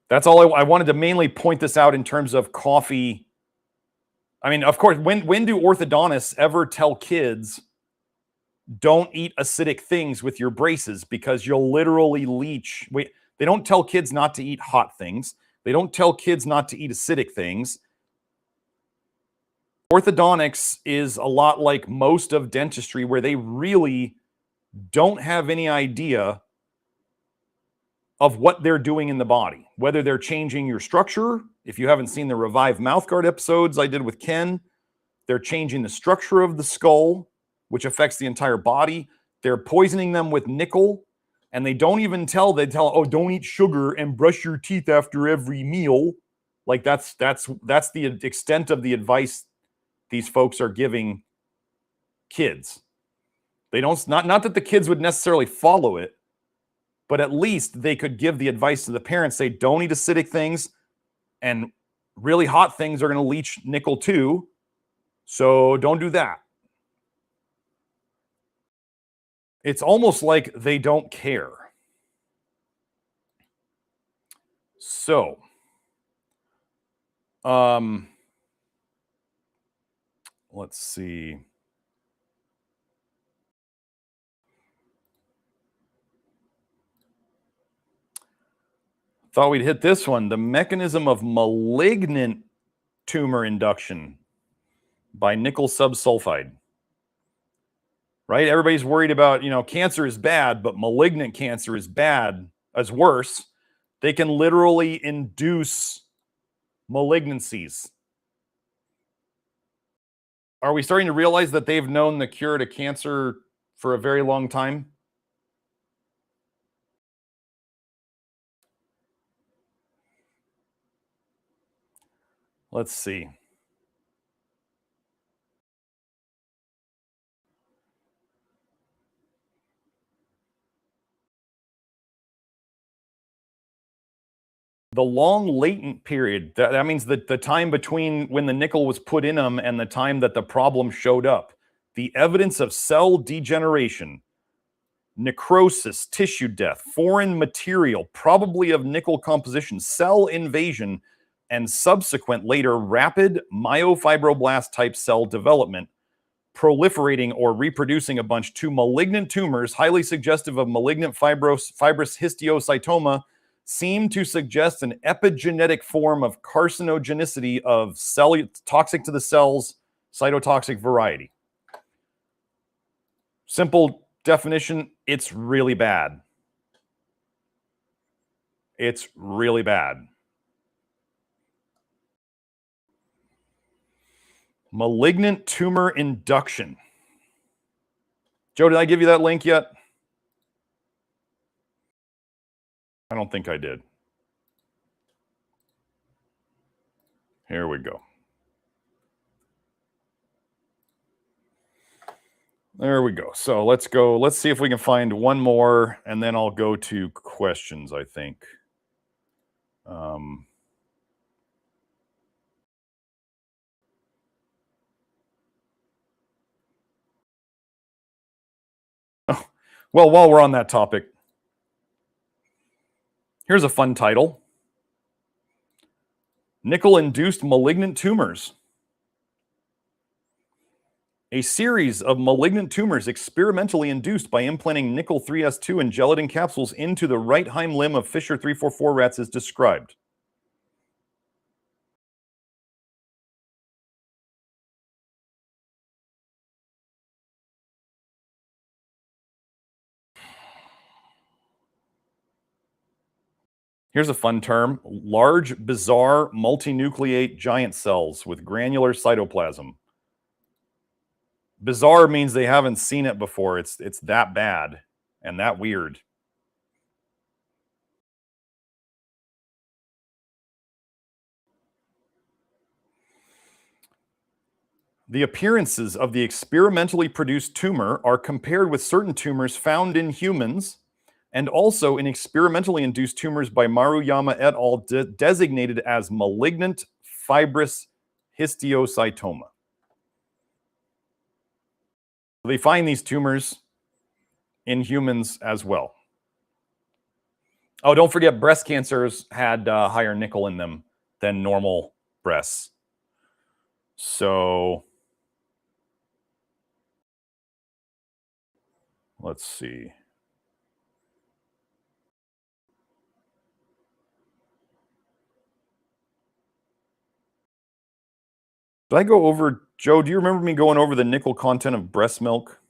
that's all I wanted to mainly point this out in terms of coffee. I mean, of course, when do orthodontists ever tell kids don't eat acidic things with your braces because you'll literally leach? They don't tell kids not to eat hot things. They don't tell kids not to eat acidic things. Orthodontics is a lot like most of dentistry where they really don't have any idea of what they're doing in the body, whether they're changing your structure. If you haven't seen the Reviv Mouthguard episodes I did with Ken, they're changing the structure of the skull, which affects the entire body. They're poisoning them with nickel, and they don't even tell, oh, don't eat sugar and brush your teeth after every meal. Like that's the extent of the advice these folks are giving kids. They don't, not that the kids would necessarily follow it, but at least they could give the advice to the parents, say, don't eat acidic things, and really hot things are going to leach nickel too, so don't do that. It's almost like they don't care. So, let's see. Thought we'd hit this one. The mechanism of malignant tumor induction by nickel subsulfide. Right? Everybody's worried about, cancer is bad, but malignant cancer is bad, as worse. They can literally induce malignancies. Are we starting to realize that they've known the cure to cancer for a very long time? Let's see. The long latent period, that means that the time between when the nickel was put in them and the time that the problem showed up. The evidence of cell degeneration, necrosis, tissue death, foreign material, probably of nickel composition, cell invasion, and subsequent later rapid myofibroblast type cell development proliferating or reproducing a bunch to malignant tumors, highly suggestive of malignant fibrous histiocytoma, seem to suggest an epigenetic form of carcinogenicity of toxic to the cells, cytotoxic variety. Simple definition, it's really bad. It's really bad. Malignant tumor induction. Joe, did I give you that link yet? I don't think I did. Here we go. There we go. So let's go. Let's see if we can find one more, and then I'll go to questions, I think. Oh, well, while we're on that topic, here's a fun title. Nickel-induced malignant tumors. A series of malignant tumors experimentally induced by implanting nickel 3s2 and gelatin capsules into the right hind limb of Fisher 344 rats is described. Here's a fun term: large, bizarre, multinucleate giant cells with granular cytoplasm. Bizarre means they haven't seen it before. It's that bad and that weird. The appearances of the experimentally produced tumor are compared with certain tumors found in humans and also in experimentally induced tumors by Maruyama et al. Designated as malignant fibrous histiocytoma. They find these tumors in humans as well. Oh, don't forget, breast cancers had higher nickel in them than normal breasts. So let's see. Did I go over, Joe, do you remember me going over the nickel content of breast milk?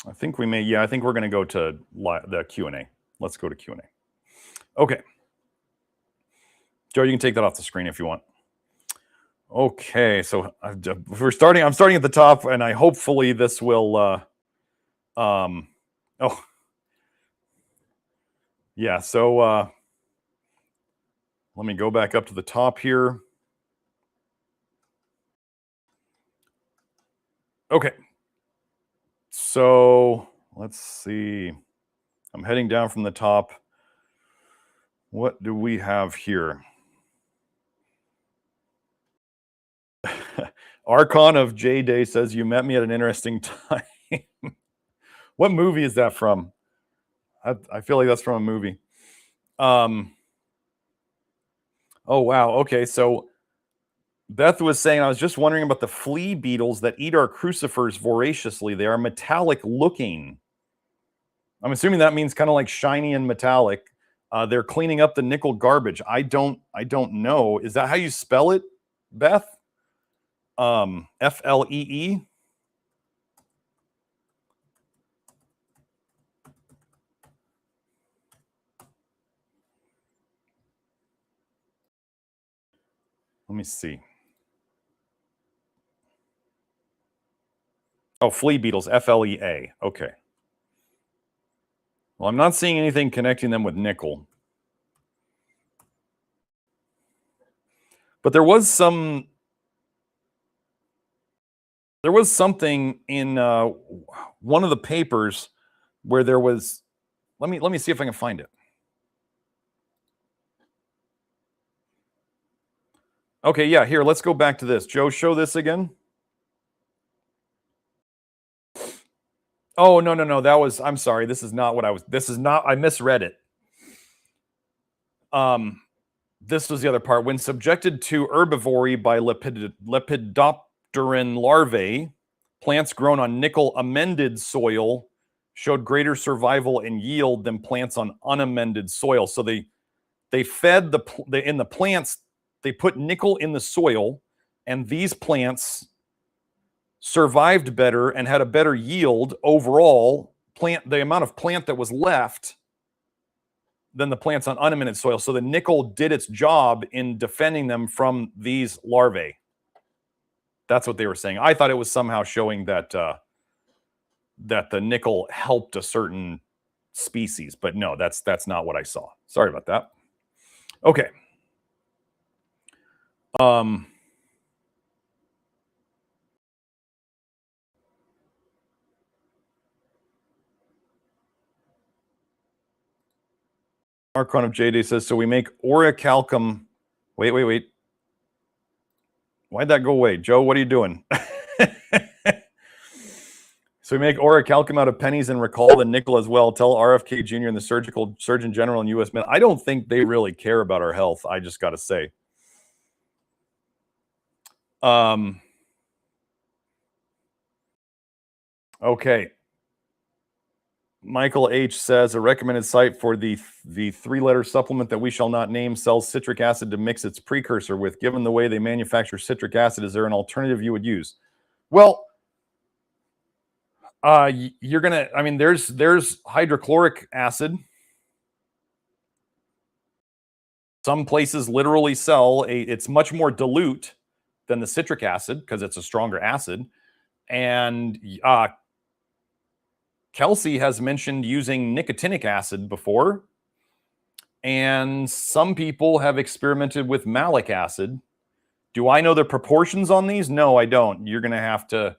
I think we may, yeah, I think we're going to go to the Q&A. Let's go to Q&A. Okay. Joe, you can take that off the screen if you want. Okay, so I'm starting at the top, and I hopefully this will, oh, yeah, so let me go back up to the top here. Okay. So let's see. I'm heading down from the top. What do we have here? Archon of J Day says, you met me at an interesting time. What movie is that from? I feel like that's from a movie. Oh, wow. Okay, so Beth was saying, I was just wondering about the flea beetles that eat our crucifers voraciously. They are metallic looking. I'm assuming that means kind of like shiny and metallic. They're cleaning up the nickel garbage. I don't know. Is that how you spell it, Beth? FLEE? Let me see. Oh, flea beetles, FLEA. Okay. Well, I'm not seeing anything connecting them with nickel. But there was something in one of the papers where there was, let me see if I can find it. Okay, yeah, here, let's go back to this. Joe, show this again. Oh, no. That was, I'm sorry. This is not what I misread it. This was the other part. When subjected to herbivory by lepidopteran larvae, plants grown on nickel-amended soil showed greater survival and yield than plants on unamended soil. So they fed in the plants, they put nickel in the soil, and these plants survived better and had a better yield overall. The amount of plant that was left than the plants on unamended soil. So the nickel did its job in defending them from these larvae. That's what they were saying. I thought it was somehow showing that that the nickel helped a certain species, but no, that's not what I saw. Sorry about that. Okay. Marcon of JD says, so we make orichalcum. Wait. Why'd that go away? Joe, what are you doing? So we make orichalcum out of pennies and recall the nickel as well. Tell RFK Jr. and the Surgeon General and U.S. Men. I don't think they really care about our health. I just got to say. Okay. Michael H. says a recommended site for the three-letter supplement that we shall not name sells citric acid to mix its precursor with. Given the way they manufacture citric acid, is there an alternative you would use? Well, you're gonna. I mean, there's hydrochloric acid. Some places literally sell it's much more dilute than the citric acid because it's a stronger acid. And Kelsey has mentioned using nicotinic acid before. And some people have experimented with malic acid. Do I know the proportions on these? No, I don't. You're going to have to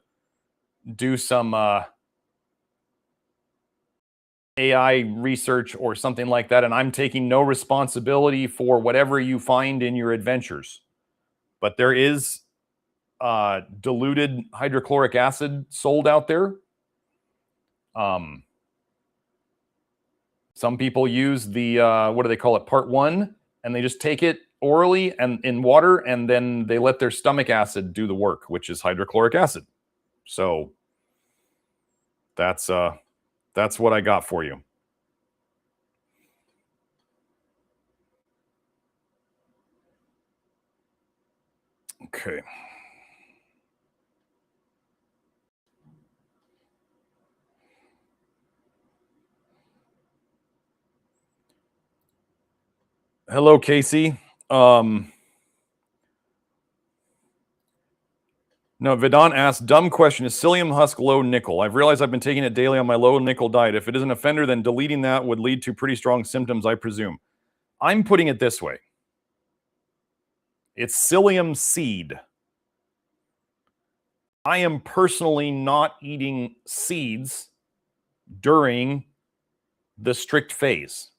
do some AI research or something like that. And I'm taking no responsibility for whatever you find in your adventures. But there is diluted hydrochloric acid sold out there. Some people use the, what do they call it? Part 1, and they just take it orally and in water, and then they let their stomach acid do the work, which is hydrochloric acid. So that's what I got for you. Okay. Hello, Casey. No, Vedant asked, dumb question, is psyllium husk low nickel? I've realized I've been taking it daily on my low nickel diet. If it is an offender, then deleting that would lead to pretty strong symptoms, I presume. I'm putting it this way. It's psyllium seed. I am personally not eating seeds during the strict phase.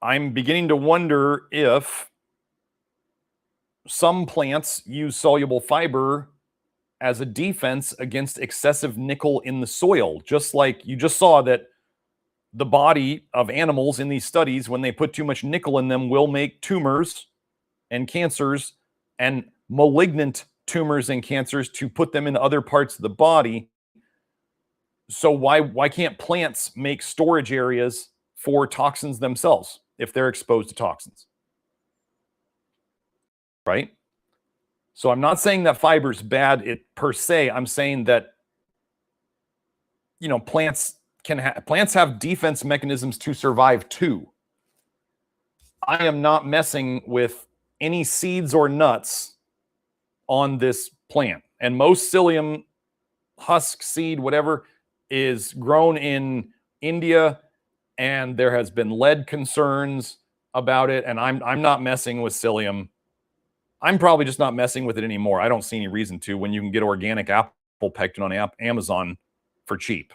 I'm beginning to wonder if some plants use soluble fiber as a defense against excessive nickel in the soil. Just like you just saw that the body of animals in these studies, when they put too much nickel in them, will make tumors and cancers and malignant tumors and cancers to put them in other parts of the body. So why can't plants make storage areas for toxins themselves if they're exposed to toxins? Right? So I'm not saying that fiber is bad per se. I'm saying that, you know, plants have defense mechanisms to survive too. I am not messing with any seeds or nuts on this plant. And most psyllium husk seed, whatever, is grown in India, and there has been lead concerns about it. And I'm not messing with psyllium. I'm probably just not messing with it anymore. I don't see any reason to when you can get organic apple pectin on Amazon for cheap.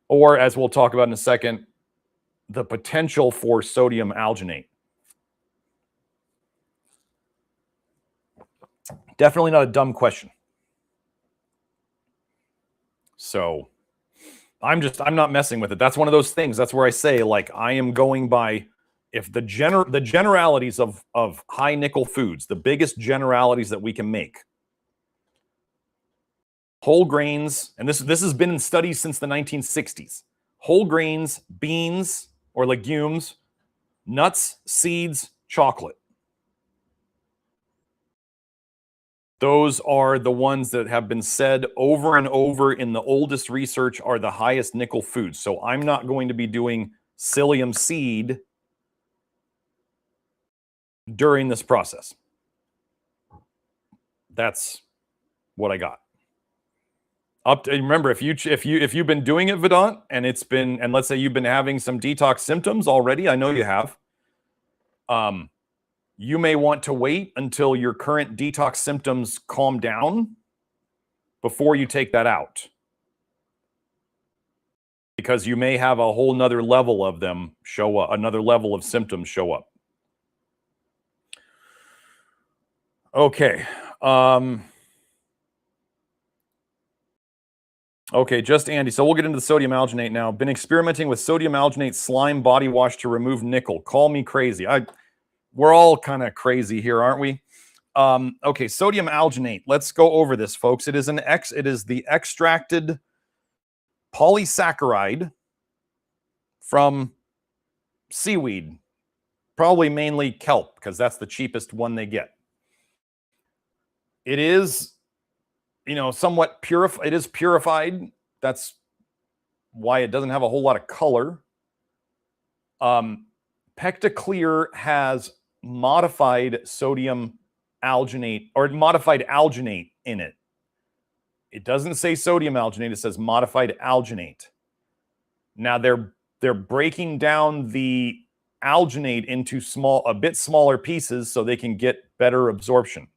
Or, as we'll talk about in a second, the potential for sodium alginate. Definitely not a dumb question. So I'm not messing with it. That's one of those things. That's where I say, like, I am going by if the generalities of high nickel foods, the biggest generalities that we can make. Whole grains, and this has been in studies since the 1960s. Whole grains, beans or legumes, nuts, seeds, chocolate. Those are the ones that have been said over and over in the oldest research are the highest nickel foods. So I'm not going to be doing psyllium seed during this process. That's what I got. Up to, remember, if you've been doing it, Vedant, and it's been, and let's say you've been having some detox symptoms already, I know you have. You may want to wait until your current detox symptoms calm down before you take that out, because you may have a whole nother level of them show up, another level of symptoms show up. Okay. Okay, just Andy. So we'll get into the sodium alginate now. Been experimenting with sodium alginate slime body wash to remove nickel. Call me crazy. We're all kind of crazy here, aren't we? Okay, sodium alginate. Let's go over this, folks. It is the extracted polysaccharide from seaweed, probably mainly kelp, because that's the cheapest one they get. It is, somewhat purified. It is purified. That's why it doesn't have a whole lot of color. Pectaclear has modified sodium alginate or modified alginate in it. It doesn't say sodium alginate, it says modified alginate. Now they're breaking down the alginate into a bit smaller pieces so they can get better absorption.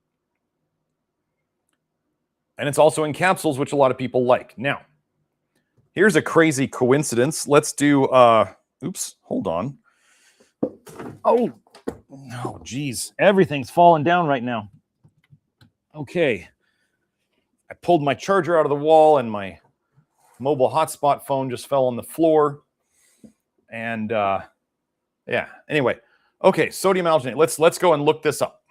And it's also in capsules, which a lot of people like. Now, here's a crazy coincidence. Let's do oops, hold on. Oh, geez. Everything's falling down right now. Okay. I pulled my charger out of the wall and my mobile hotspot phone just fell on the floor. And yeah, anyway. Okay, sodium alginate. Let's go and look this up.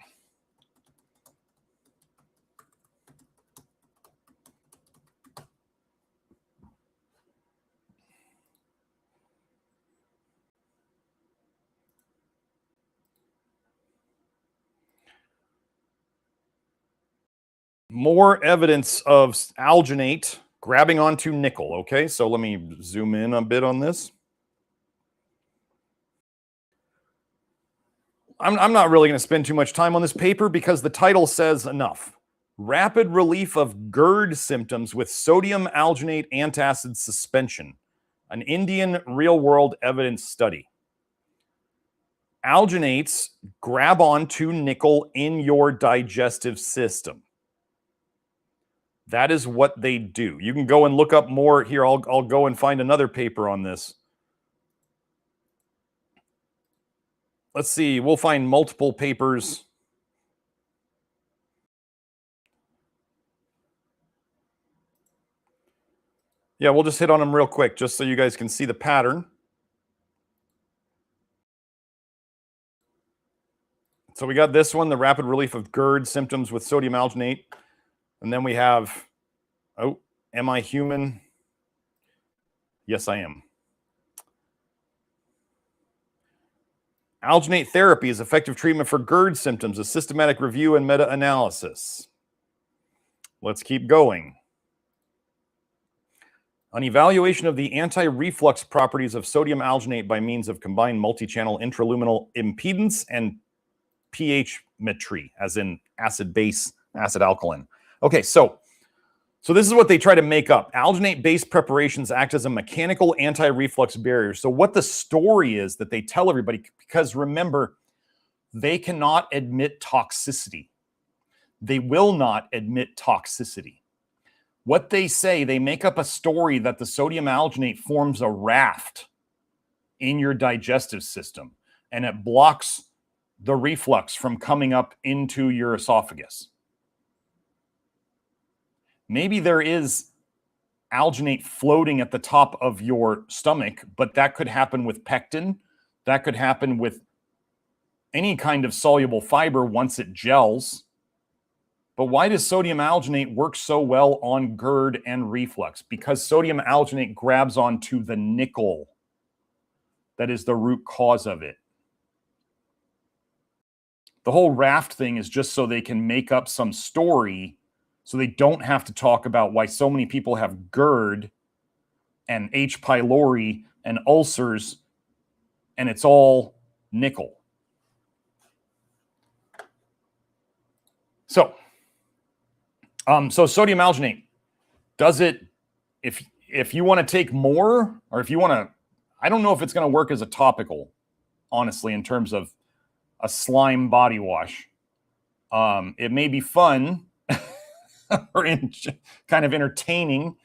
More evidence of alginate grabbing onto nickel. Okay, so let me zoom in a bit on this. I'm not really going to spend too much time on this paper because the title says enough. Rapid relief of GERD symptoms with sodium alginate antacid suspension, an Indian real-world evidence study. Alginates grab onto nickel in your digestive system. That is what they do. You can go and look up more here. I'll go and find another paper on this. Let's see. We'll find multiple papers. Yeah, we'll just hit on them real quick just so you guys can see the pattern. So we got this one, the rapid relief of GERD symptoms with sodium alginate. And then we have, oh, am I human? Yes, I am. Alginate therapy is effective treatment for GERD symptoms, a systematic review and meta-analysis. Let's keep going. An evaluation of the anti-reflux properties of sodium alginate by means of combined multi-channel intraluminal impedance and pH metry, as in acid-base, acid-alkaline. Okay, so this is what they try to make up. Alginate-based preparations act as a mechanical anti-reflux barrier. So what the story is that they tell everybody, because remember, they cannot admit toxicity. They will not admit toxicity. What they say, they make up a story that the sodium alginate forms a raft in your digestive system, and it blocks the reflux from coming up into your esophagus. maybe there is alginate floating at the top of your stomach, but that could happen with pectin. That could happen with any kind of soluble fiber once it gels. But why does sodium alginate work so well on GERD and reflux? Because sodium alginate grabs onto the nickel that is the root cause of it. The whole raft thing is just so they can make up some story so they don't have to talk about why so many people have GERD and H. pylori and ulcers, and it's all nickel. So sodium alginate, does it, if you want to take more, or if you want to, I don't know if it's going to work as a topical, honestly, in terms of a slime body wash. It may be fun or kind of entertaining,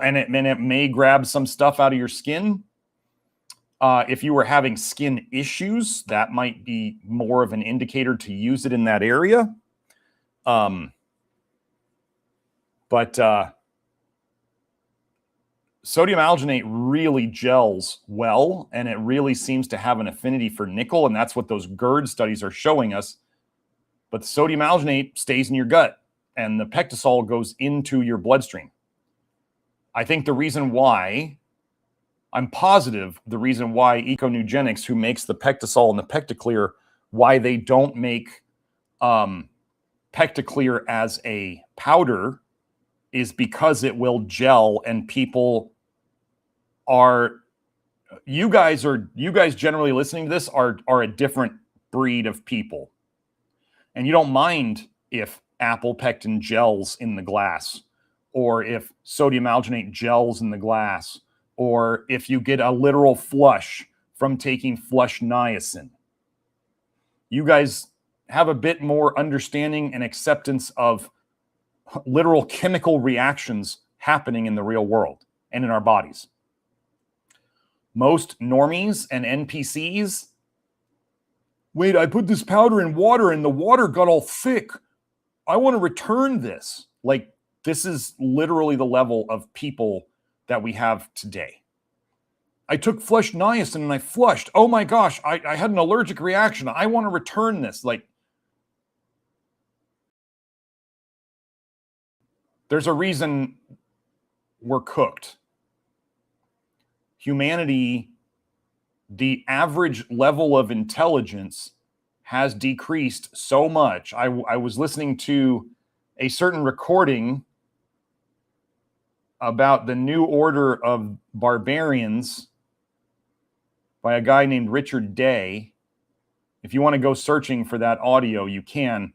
and it may grab some stuff out of your skin. If you were having skin issues, that might be more of an indicator to use it in that area. But sodium alginate really gels well, and it really seems to have an affinity for nickel, and that's what those GERD studies are showing us. But the sodium alginate stays in your gut, and the pectisol goes into your bloodstream. I think the reason why, I'm positive the reason why Econugenics, who makes the pectisol and the Pecticlear, why they don't make Pecticlear as a powder is because it will gel, and people are, you guys generally listening to this are a different breed of people. And you don't mind if apple pectin gels in the glass, or if sodium alginate gels in the glass, or if you get a literal flush from taking flush niacin. You guys have a bit more understanding and acceptance of literal chemical reactions happening in the real world and in our bodies. Most normies and NPCs, wait, I put this powder in water and the water got all thick. I want to return this. Like, this is literally the level of people that we have today. I took flush niacin and I flushed. Oh my gosh, I had an allergic reaction. I want to return this. Like, there's a reason we're cooked. Humanity, the average level of intelligence has decreased so much. I was listening to a certain recording about the New Order of Barbarians by a guy named Richard Day. If you want to go searching for that audio, you can.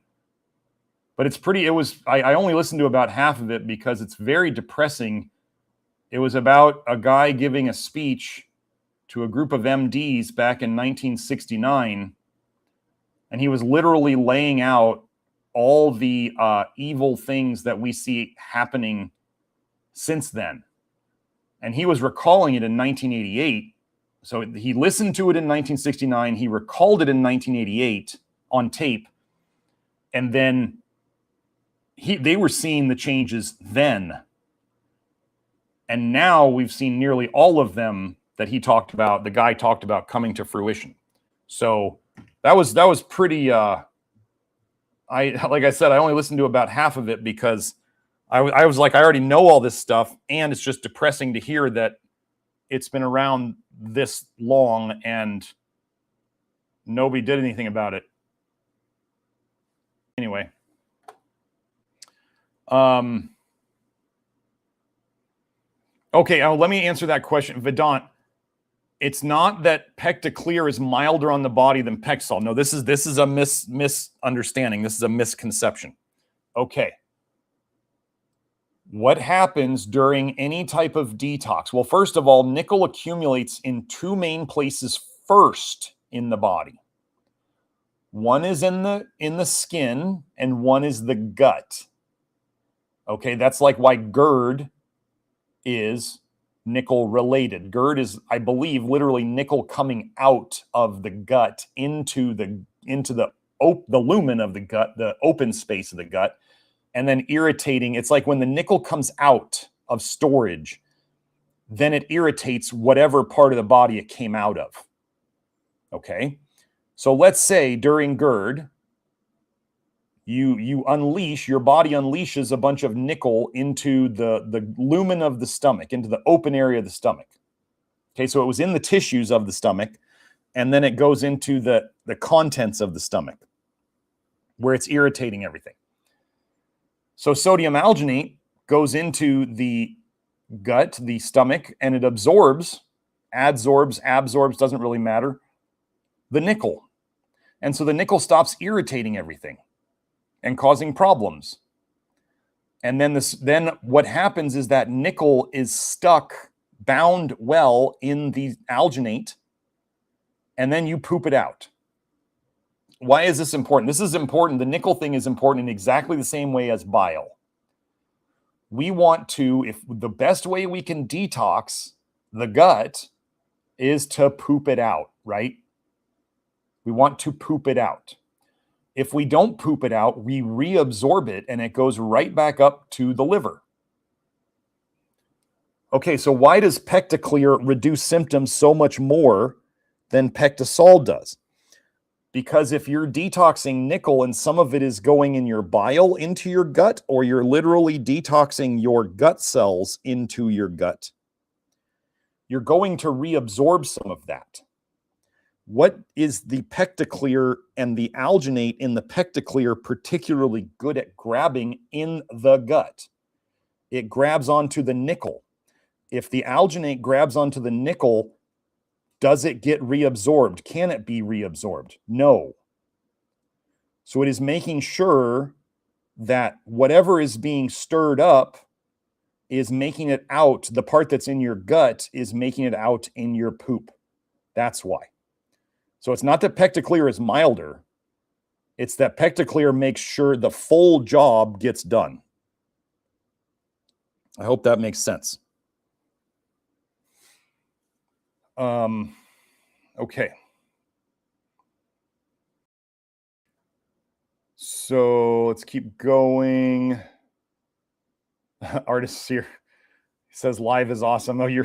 But it's pretty, I only listened to about half of it because it's very depressing. It was about a guy giving a speech to a group of MDs back in 1969. And he was literally laying out all the evil things that we see happening since then. And he was recalling it in 1988. So he listened to it in 1969. He recalled it in 1988 on tape. And then they were seeing the changes then. And now we've seen nearly all of them that he talked about, the guy talked about, coming to fruition. So that was pretty, like I said, I only listened to about half of it because I was like, I already know all this stuff, and it's just depressing to hear that it's been around this long and nobody did anything about it. Anyway. Okay, let me answer that question. Vedant, it's not that Pecticlear is milder on the body than Pectisol. No, this is a misunderstanding. This is a misconception. Okay. What happens during any type of detox? Well, first of all, nickel accumulates in two main places first in the body. One is in the skin, and one is the gut. Okay, that's like why GERD is nickel related. GERD is, I believe, literally nickel coming out of the gut into the lumen of the gut, the open space of the gut. and then irritating. It's like when the nickel comes out of storage, then it irritates whatever part of the body it came out of. Okay? So let's say during GERD, you unleash, your body unleashes a bunch of nickel into the lumen of the stomach, into the open area of the stomach. Okay, so it was in the tissues of the stomach, and then it goes into the contents of the stomach, where it's irritating everything. So sodium alginate goes into the gut, the stomach, and it absorbs, adsorbs, doesn't really matter, the nickel. And so the nickel stops irritating everything and causing problems. And then what happens is that nickel is stuck, bound well in the alginate, and then you poop it out. Why is this important? This is important. The nickel thing is important in exactly the same way as bile. We want to, if the best way we can detox the gut is to poop it out, right? We want to poop it out. If we don't poop it out, we reabsorb it and it goes right back up to the liver. Okay, so why does Pectaclear reduce symptoms so much more than Pectisol does? Because if you're detoxing nickel and some of it is going in your bile into your gut, or you're literally detoxing your gut cells into your gut, you're going to reabsorb some of that. What is the Pectaclear and the alginate in the Pectaclear particularly good at grabbing in the gut? It grabs onto the nickel. If the alginate grabs onto the nickel, does it get reabsorbed? Can it be reabsorbed? No. So it is making sure that whatever is being stirred up is making it out. The part that's in your gut is making it out in your poop. That's why. So it's not that Pectaclear is milder. It's that Pectaclear makes sure the full job gets done. I hope that makes sense. Okay. So let's keep going. Artists here. He says live is awesome. Oh,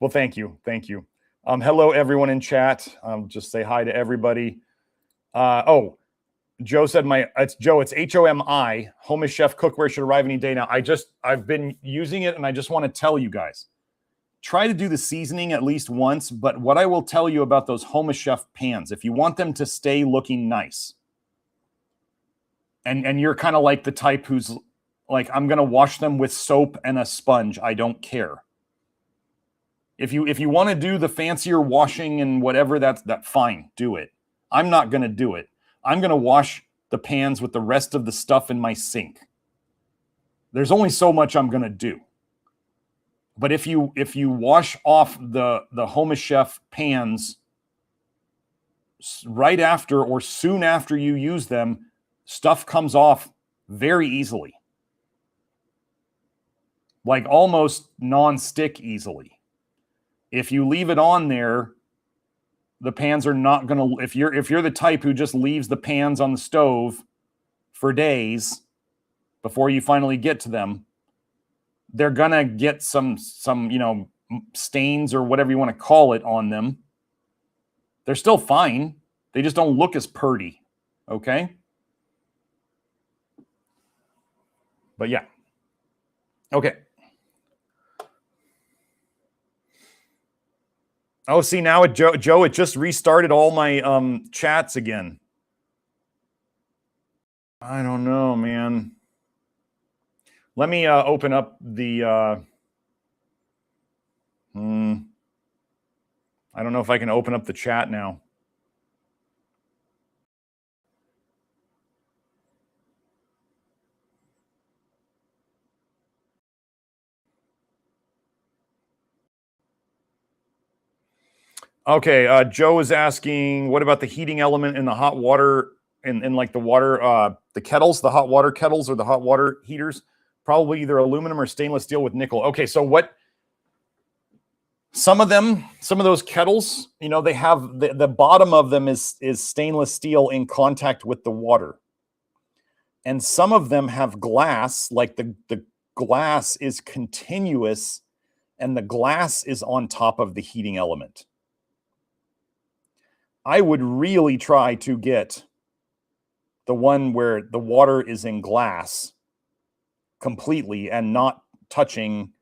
well, thank you. Thank you. Hello, everyone in chat. Just say hi to everybody. Oh, Joe said it's HOMI. Home is Chef Cookware should arrive any day now. I've been using it and I just want to tell you guys, try to do the seasoning at least once. But what I will tell you about those Home is Chef pans, if you want them to stay looking nice, and you're kind of like the type who's like, I'm going to wash them with soap and a sponge, I don't care. If you want to do the fancier washing and whatever, that fine, do it. I'm not going to do it. I'm going to wash the pans with the rest of the stuff in my sink. There's only so much I'm going to do. But if you wash off the Home is Chef pans right after or soon after you use them, stuff comes off very easily. Like almost non-stick easily. If you leave it on there, the pans are not going to, if you're the type who just leaves the pans on the stove for days before you finally get to them, they're going to get some stains or whatever you want to call it on them. They're still fine. They just don't look as pretty. Okay? But yeah. Okay. Oh, see now, Joe, it just restarted all my chats again. I don't know, man. Let me open up the... I don't know if I can open up the chat now. Okay, Joe is asking, what about the heating element in the hot water, in like the water, the kettles, the hot water kettles or the hot water heaters? Probably either aluminum or stainless steel with nickel. Okay, so what, some of those kettles, they have, the bottom of them is stainless steel in contact with the water. And some of them have glass, like the glass is continuous and the glass is on top of the heating element. I would really try to get the one where the water is in glass completely and not touching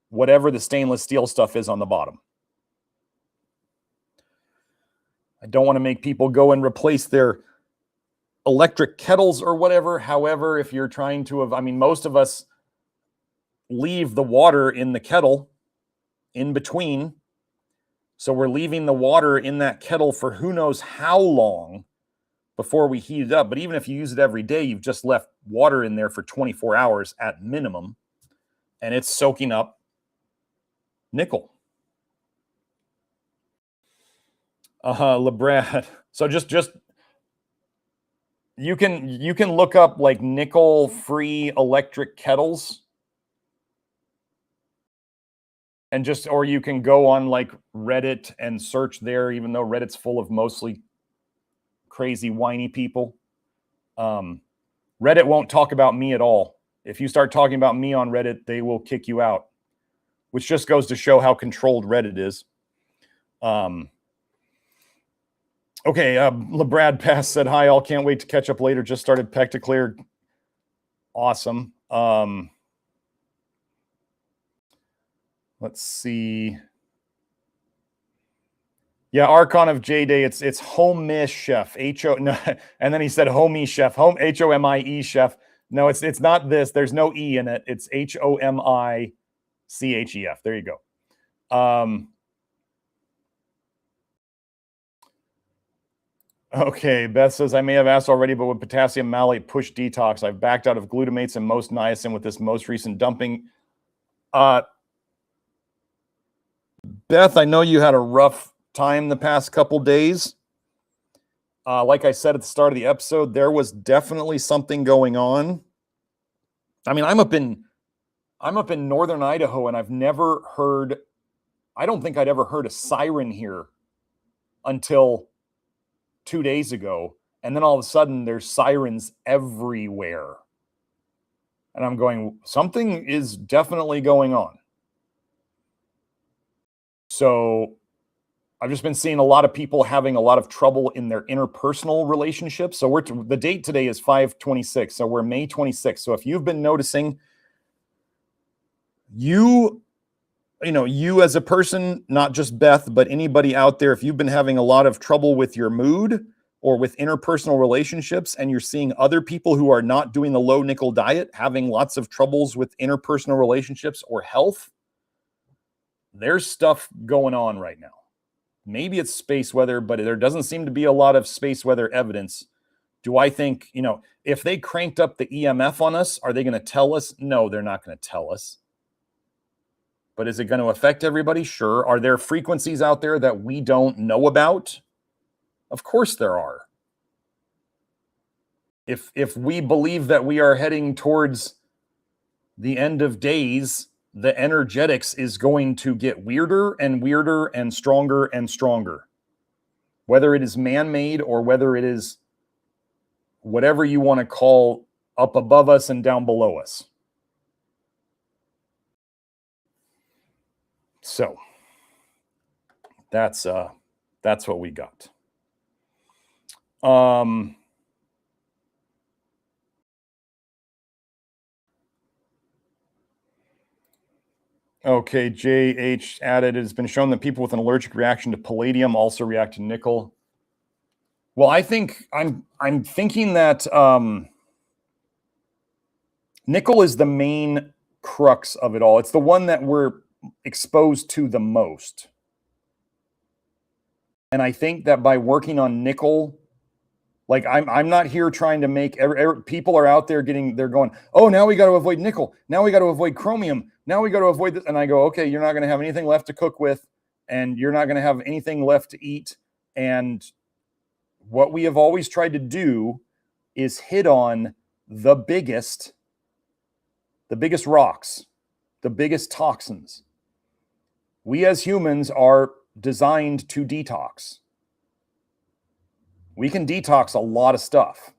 whatever the stainless steel stuff is on the bottom. I don't want to make people go and replace their electric kettles or whatever. However, if you're trying to, I mean, most of us leave the water in the kettle in between. So we're leaving the water in that kettle for who knows how long before we heat it up. But even if you use it every day, you've just left water in there for 24 hours at minimum, and it's soaking up nickel. LeBrad. So just you can look up like nickel-free electric kettles, and or you can go on like Reddit and search there, even though Reddit's full of mostly crazy, whiny people. Reddit won't talk about me at all. If you start talking about me on Reddit, they will kick you out, which just goes to show how controlled Reddit is. Okay, LeBrad Pass said, hi, all, can't wait to catch up later. Just started Pectaclear. Awesome. Let's see. Yeah, Archon of J-Day, it's Homie Chef. No, and then he said Homie Chef, Homie Chef. No, it's not this. There's no E in it. It's HOMICHEF. There you go. Okay, Beth says, I may have asked already, but would potassium malate push detox? I've backed out of glutamates and most niacin with this most recent dumping. Beth, I know you had a rough time the past couple days. Like I said at the start of the episode, there was definitely something going on. I mean, I'm up in northern Idaho, and I've never heard, I don't think I'd ever heard a siren here until 2 days ago. And then all of a sudden there's sirens everywhere. And I'm going, something is definitely going on. So I've just been seeing a lot of people having a lot of trouble in their interpersonal relationships. So the date today is 5/26. So we're May 26th. So if you've been noticing, you as a person, not just Beth, but anybody out there, if you've been having a lot of trouble with your mood or with interpersonal relationships, and you're seeing other people who are not doing the low nickel diet having lots of troubles with interpersonal relationships or health, there's stuff going on right now. Maybe it's space weather, but there doesn't seem to be a lot of space weather evidence. Do I think, if they cranked up the EMF on us, are they going to tell us? No, they're not going to tell us. But is it going to affect everybody? Sure. Are there frequencies out there that we don't know about? Of course there are. If we believe that we are heading towards the end of days, the energetics is going to get weirder and weirder and stronger, whether it is man-made or whether it is whatever you want to call up above us and down below us. So that's what we got. Okay, JH added, it has been shown that people with an allergic reaction to palladium also react to nickel. Well, I think I'm thinking that nickel is the main crux of it all. It's the one that we're exposed to the most. And I think that by working on nickel, like I'm not here trying to make people are out there they're going, oh, now we got to avoid nickel. Now we got to avoid chromium. Now we got to avoid this. And I go, okay, you're not going to have anything left to cook with, and you're not going to have anything left to eat. And what we have always tried to do is hit on the biggest rocks, the biggest toxins. We as humans are designed to detox. We can detox a lot of stuff.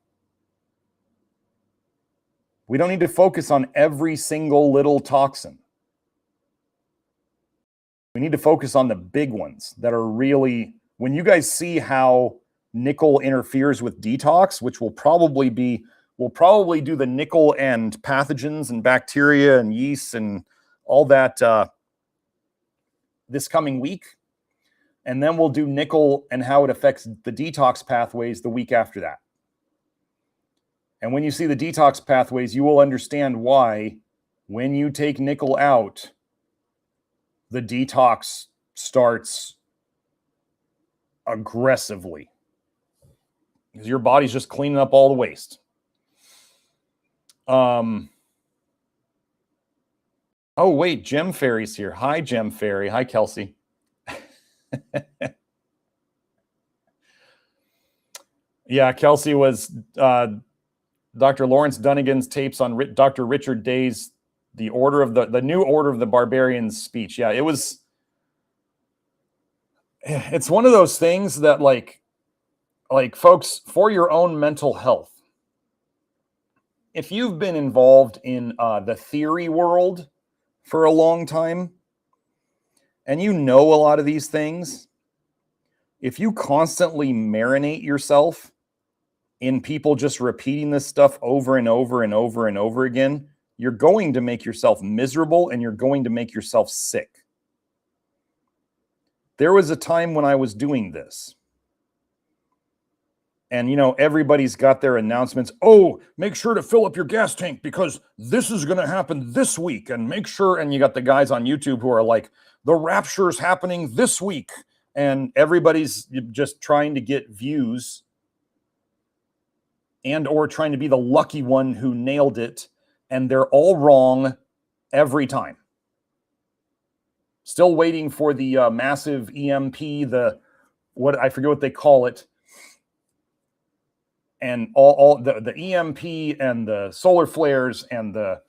We don't need to focus on every single little toxin. We need to focus on the big ones that are really, when you guys see how nickel interferes with detox, which will probably be, we'll probably do the nickel and pathogens and bacteria and yeast and all that this coming week. And then we'll do nickel and how it affects the detox pathways the week after that. And when you see the detox pathways, you will understand why when you take nickel out, the detox starts aggressively. Because your body's just cleaning up all the waste. Oh, wait, Gem Fairy's here. Hi, Gem Fairy. Hi, Kelsey. Yeah, Kelsey was Dr. Lawrence Dunnigan's tapes on Dr. Richard Day's the Order of the New Order of the Barbarians speech. Yeah, it was. It's one of those things that like folks, for your own mental health, if you've been involved in the theory world for a long time and you know a lot of these things, if you constantly marinate yourself in people just repeating this stuff over and over and over and over again, you're going to make yourself miserable and you're going to make yourself sick. There was a time when I was doing this. And, you know, everybody's got their announcements. Oh, make sure to fill up your gas tank because this is going to happen this week. And make sure, and you got the guys on YouTube who are like, the rapture's happening this week. And everybody's just trying to get views and or trying to be the lucky one who nailed it. And they're all wrong every time. Still waiting for the massive EMP, I forget what they call it. And all the EMP and the solar flares and the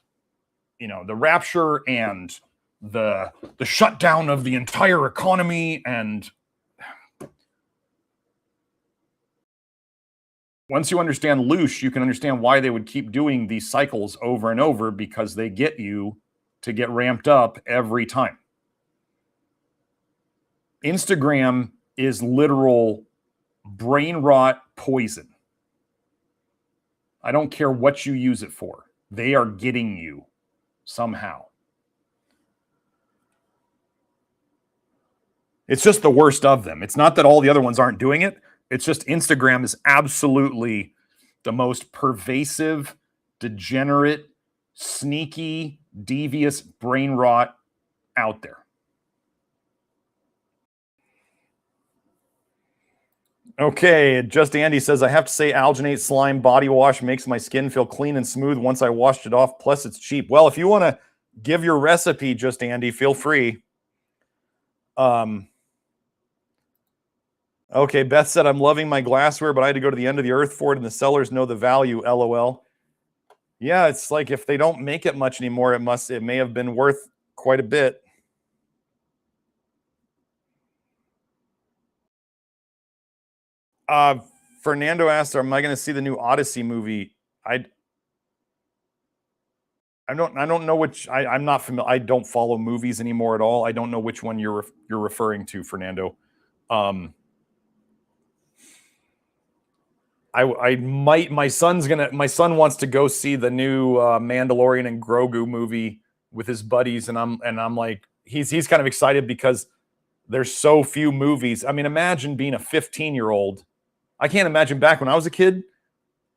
rapture and the shutdown of the entire economy. And once you understand LYLL, you can understand why they would keep doing these cycles over and over, because they get you to get ramped up every time. Instagram is literal brain rot poison. I don't care what you use it for. They are getting you somehow. It's just the worst of them. It's not that all the other ones aren't doing it. It's just Instagram is absolutely the most pervasive, degenerate, sneaky, devious brain rot out there. Okay, Just Andy says, I have to say alginate slime body wash makes my skin feel clean and smooth once I washed it off, plus it's cheap. Well, if you want to give your recipe, Just Andy, feel free. Okay, Beth said, I'm loving my glassware, but I had to go to the end of the earth for it, and the sellers know the value, LOL. Yeah, it's like if they don't make it much anymore, it may have been worth quite a bit. Fernando asked, am I going to see the new Odyssey movie? I don't know which. I'm not familiar. I don't follow movies anymore at all. I don't know which one you're referring to, Fernando. I might. My son wants to go see the new Mandalorian and Grogu movie with his buddies, and I'm like, he's kind of excited because there's so few movies. I mean, imagine being a 15-year-old. I can't imagine back when I was a kid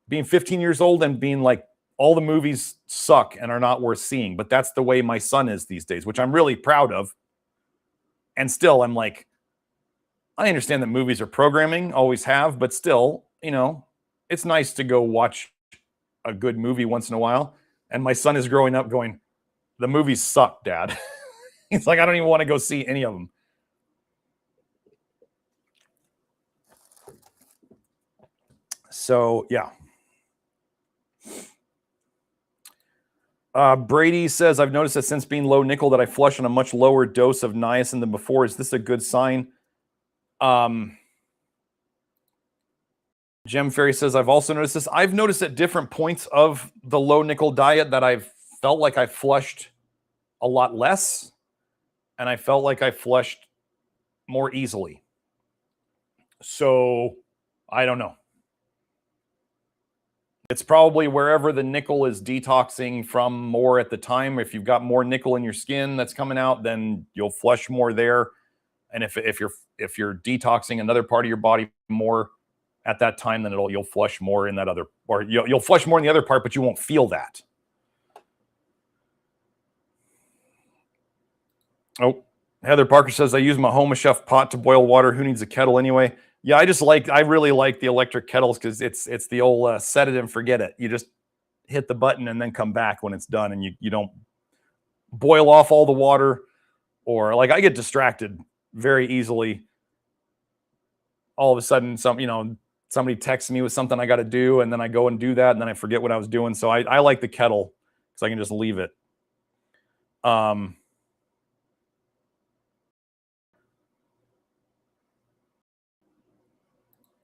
being 15 years old and being like, all the movies suck and are not worth seeing. But that's the way my son is these days, which I'm really proud of. And still, I'm like, I understand that movies are programming, always have, but still, you know, it's nice to go watch a good movie once in a while. And my son is growing up going, the movies suck, Dad. He's like, I don't even want to go see any of them. So, yeah. Brady says, I've noticed that since being low nickel that I flush on a much lower dose of niacin than before. Is this a good sign? Gem Fairy says, I've also noticed this. I've noticed at different points of the low nickel diet that I've felt like I flushed a lot less, and I felt like I flushed more easily. So I don't know. It's probably wherever the nickel is detoxing from more at the time. If you've got more nickel in your skin that's coming out, then you'll flush more there. And if you're detoxing another part of your body more at that time, then you'll flush more in that other, or you'll flush more in the other part, but you won't feel that. Oh, Heather Parker says, I use my Home Chef pot to boil water. Who needs a kettle anyway? Yeah, I really like the electric kettles because it's the old set it and forget it. You just hit the button and then come back when it's done, and you don't boil off all the water, or like I get distracted very easily. All of a sudden, somebody texts me with something I got to do, and then I go and do that, and then I forget what I was doing. So I like the kettle because I can just leave it.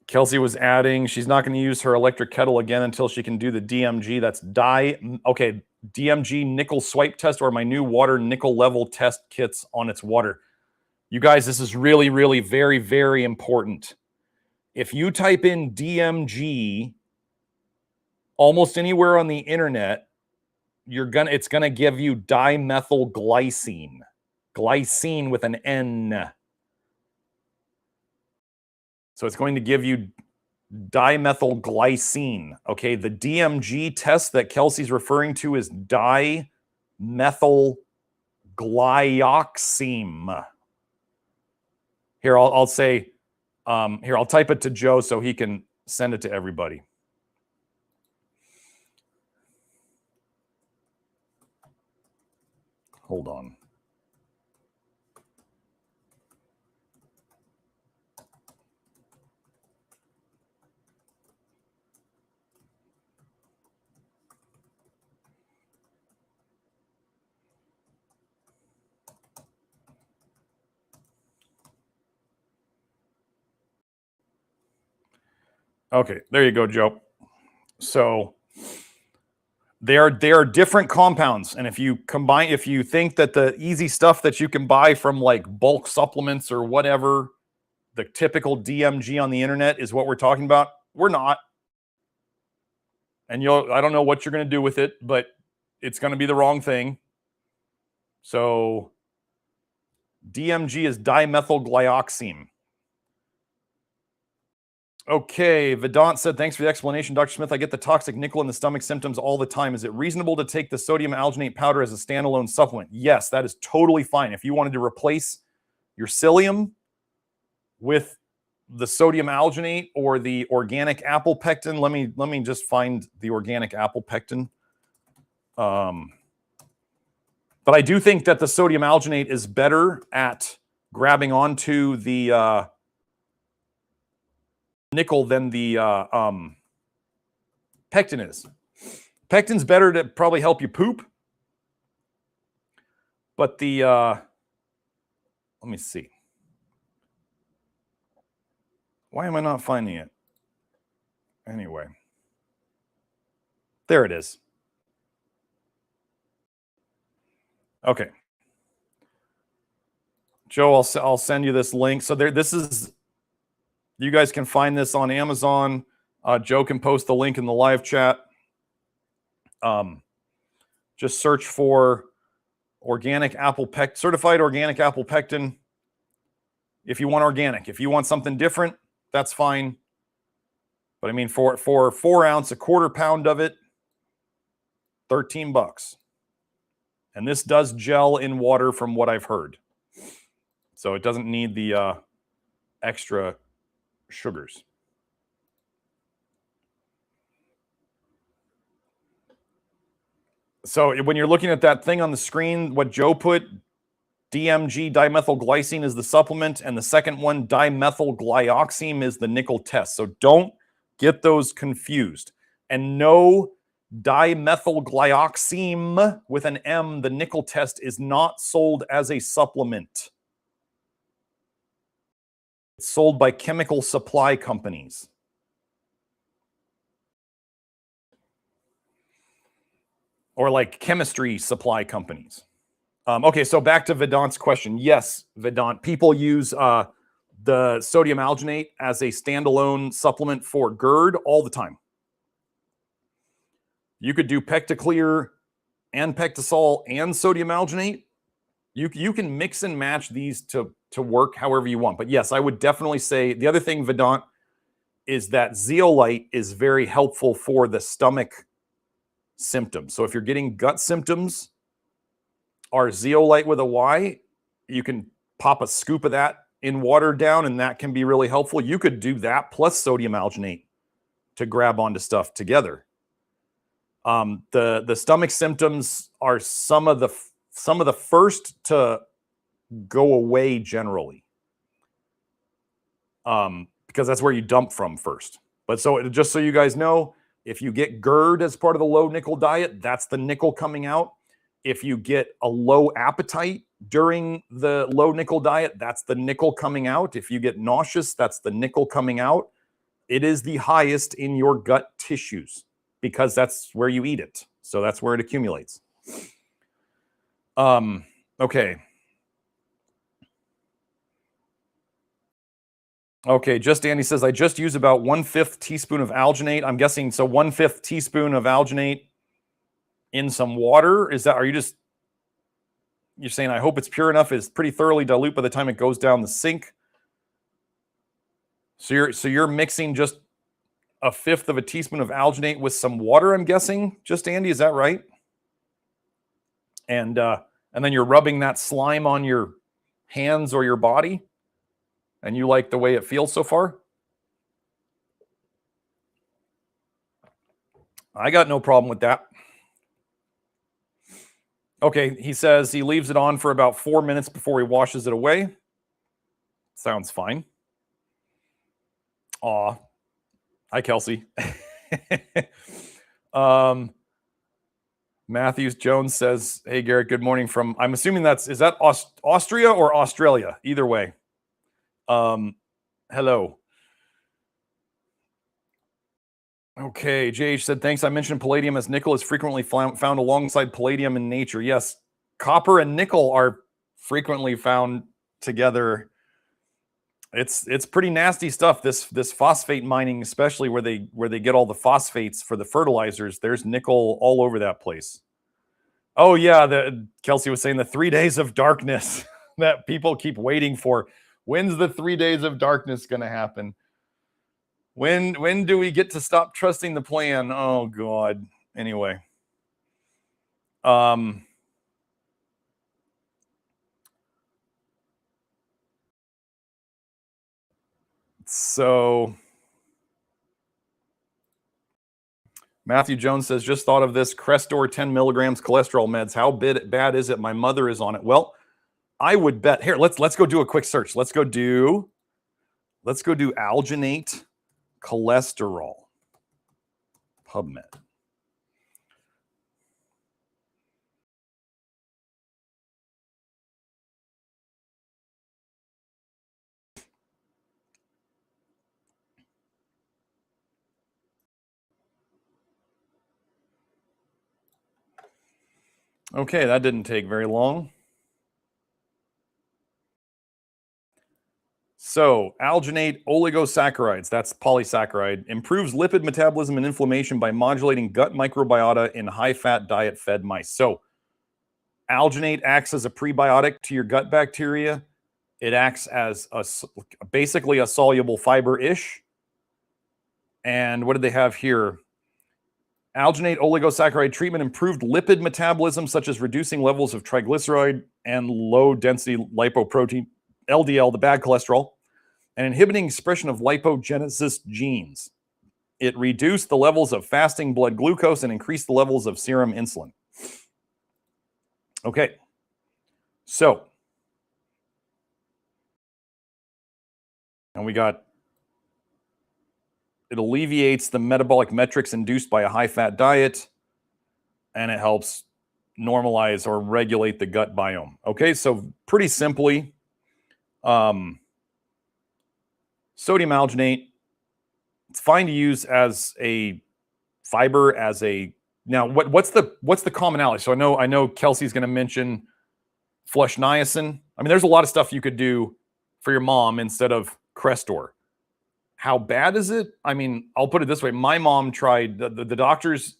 Kelsey was adding, she's not going to use her electric kettle again until she can do the DMG. That's DMG nickel swipe test, or my new water nickel level test kits on its water. You guys, this is really, really very, very important. If you type in DMG almost anywhere on the internet, it's gonna give you dimethylglycine. Glycine with an N. So it's going to give you dimethylglycine. Okay, the DMG test that Kelsey's referring to is dimethylglyoxime. Here, I'll say, here, I'll type it to Joe so he can send it to everybody. Hold on. Okay, there you go, Joe. So they are different compounds, and if you think that the easy stuff that you can buy from like bulk supplements or whatever, the typical DMG on the internet is what we're talking about, we're not. And I don't know what you're going to do with it, but it's going to be the wrong thing. So DMG is dimethylglyoxime. Okay, Vedant said, thanks for the explanation, Dr. Smith. I get the toxic nickel in the stomach symptoms all the time. Is it reasonable to take the sodium alginate powder as a standalone supplement? Yes, that is totally fine. If you wanted to replace your psyllium with the sodium alginate or the organic apple pectin, let me just find the organic apple pectin. But I do think that the sodium alginate is better at grabbing onto the nickel than the pectin is. Pectin's better to probably help you poop. But the, let me see. Why am I not finding it? Anyway. There it is. Okay. Joe, I'll send you this link. So this is, you guys can find this on Amazon. Joe can post the link in the live chat. Just search for certified organic apple pectin. If you want organic, if you want something different, that's fine. But I mean, for 4 ounce, a quarter pound of it, $13. And this does gel in water from what I've heard. So it doesn't need the extra sugars. So when you're looking at that thing on the screen, what Joe put, DMG dimethylglycine is the supplement, and the second one, dimethylglyoxime, is the nickel test. So don't get those confused. And no, dimethylglyoxime with an M, the nickel test, is not sold as a supplement. It's sold by chemical supply companies. or like chemistry supply companies. Okay, so back to Vedant's question. Yes, Vedant, people use the sodium alginate as a standalone supplement for GERD all the time. You could do Pectaclear and Pectasol and sodium alginate. You can mix and match these to work however you want. But yes, I would definitely say the other thing, Vedant, is that zeolite is very helpful for the stomach symptoms. So if you're getting gut symptoms, our zeolite with a Y, you can pop a scoop of that in water down, and that can be really helpful. You could do that plus sodium alginate to grab onto stuff together. The stomach symptoms are some of the first to go away generally, because that's where you dump from first. But so just so you guys know, if you get GERD as part of the low nickel diet, that's the nickel coming out. If you get a low appetite during the low nickel diet, that's the nickel coming out. If you get nauseous, that's the nickel coming out. It is the highest in your gut tissues because that's where you eat it. So that's where it accumulates. Okay. Okay, just Andy says, I just use about 1/5 teaspoon of alginate. I'm guessing, so 1/5 teaspoon of alginate in some water. Is that, you're saying, I hope it's pure enough, it's pretty thoroughly dilute by the time it goes down the sink. So you're mixing just 1/5 of a teaspoon of alginate with some water, I'm guessing, just Andy, is that right? And then you're rubbing that slime on your hands or your body, and you like the way it feels so far? I got no problem with that. Okay, he says he leaves it on for about 4 minutes before he washes it away. Sounds fine. Aw. Hi, Kelsey. Matthews Jones says, hey, Garrett, good morning from, I'm assuming is that Austria or Australia? Either way. Hello. Okay, JH said, thanks. I mentioned palladium as nickel is frequently found alongside palladium in nature. Yes, copper and nickel are frequently found together. It's pretty nasty stuff. This phosphate mining, especially where they get all the phosphates for the fertilizers, there's nickel all over that place. Oh yeah, Kelsey was saying the 3 days of darkness that people keep waiting for. When's the 3 days of darkness going to happen? When do we get to stop trusting the plan? Oh God. Anyway. So Matthew Jones says, just thought of this Crestor 10 milligrams cholesterol meds. How bad is it? My mother is on it. Well, I would bet here. Let's go do a quick search. Let's go do alginate cholesterol. PubMed. Okay, that didn't take very long. So, alginate oligosaccharides, that's polysaccharide, improves lipid metabolism and inflammation by modulating gut microbiota in high-fat diet-fed mice. So, alginate acts as a prebiotic to your gut bacteria. It acts as basically a soluble fiber-ish. And what did they have here? Alginate oligosaccharide treatment improved lipid metabolism, such as reducing levels of triglyceride and low-density lipoprotein, LDL, the bad cholesterol, and inhibiting expression of lipogenesis genes. It reduced the levels of fasting blood glucose and increased the levels of serum insulin. Okay, so, and we got, it alleviates the metabolic metrics induced by a high-fat diet, and it helps normalize or regulate the gut biome. Okay, so pretty simply, sodium alginate, it's fine to use as a fiber, as a Now, what's the commonality? So I know Kelsey's going to mention flush niacin. I mean, there's a lot of stuff you could do for your mom instead of Crestor. How bad is it? I mean, I'll put it this way. My mom tried the doctors.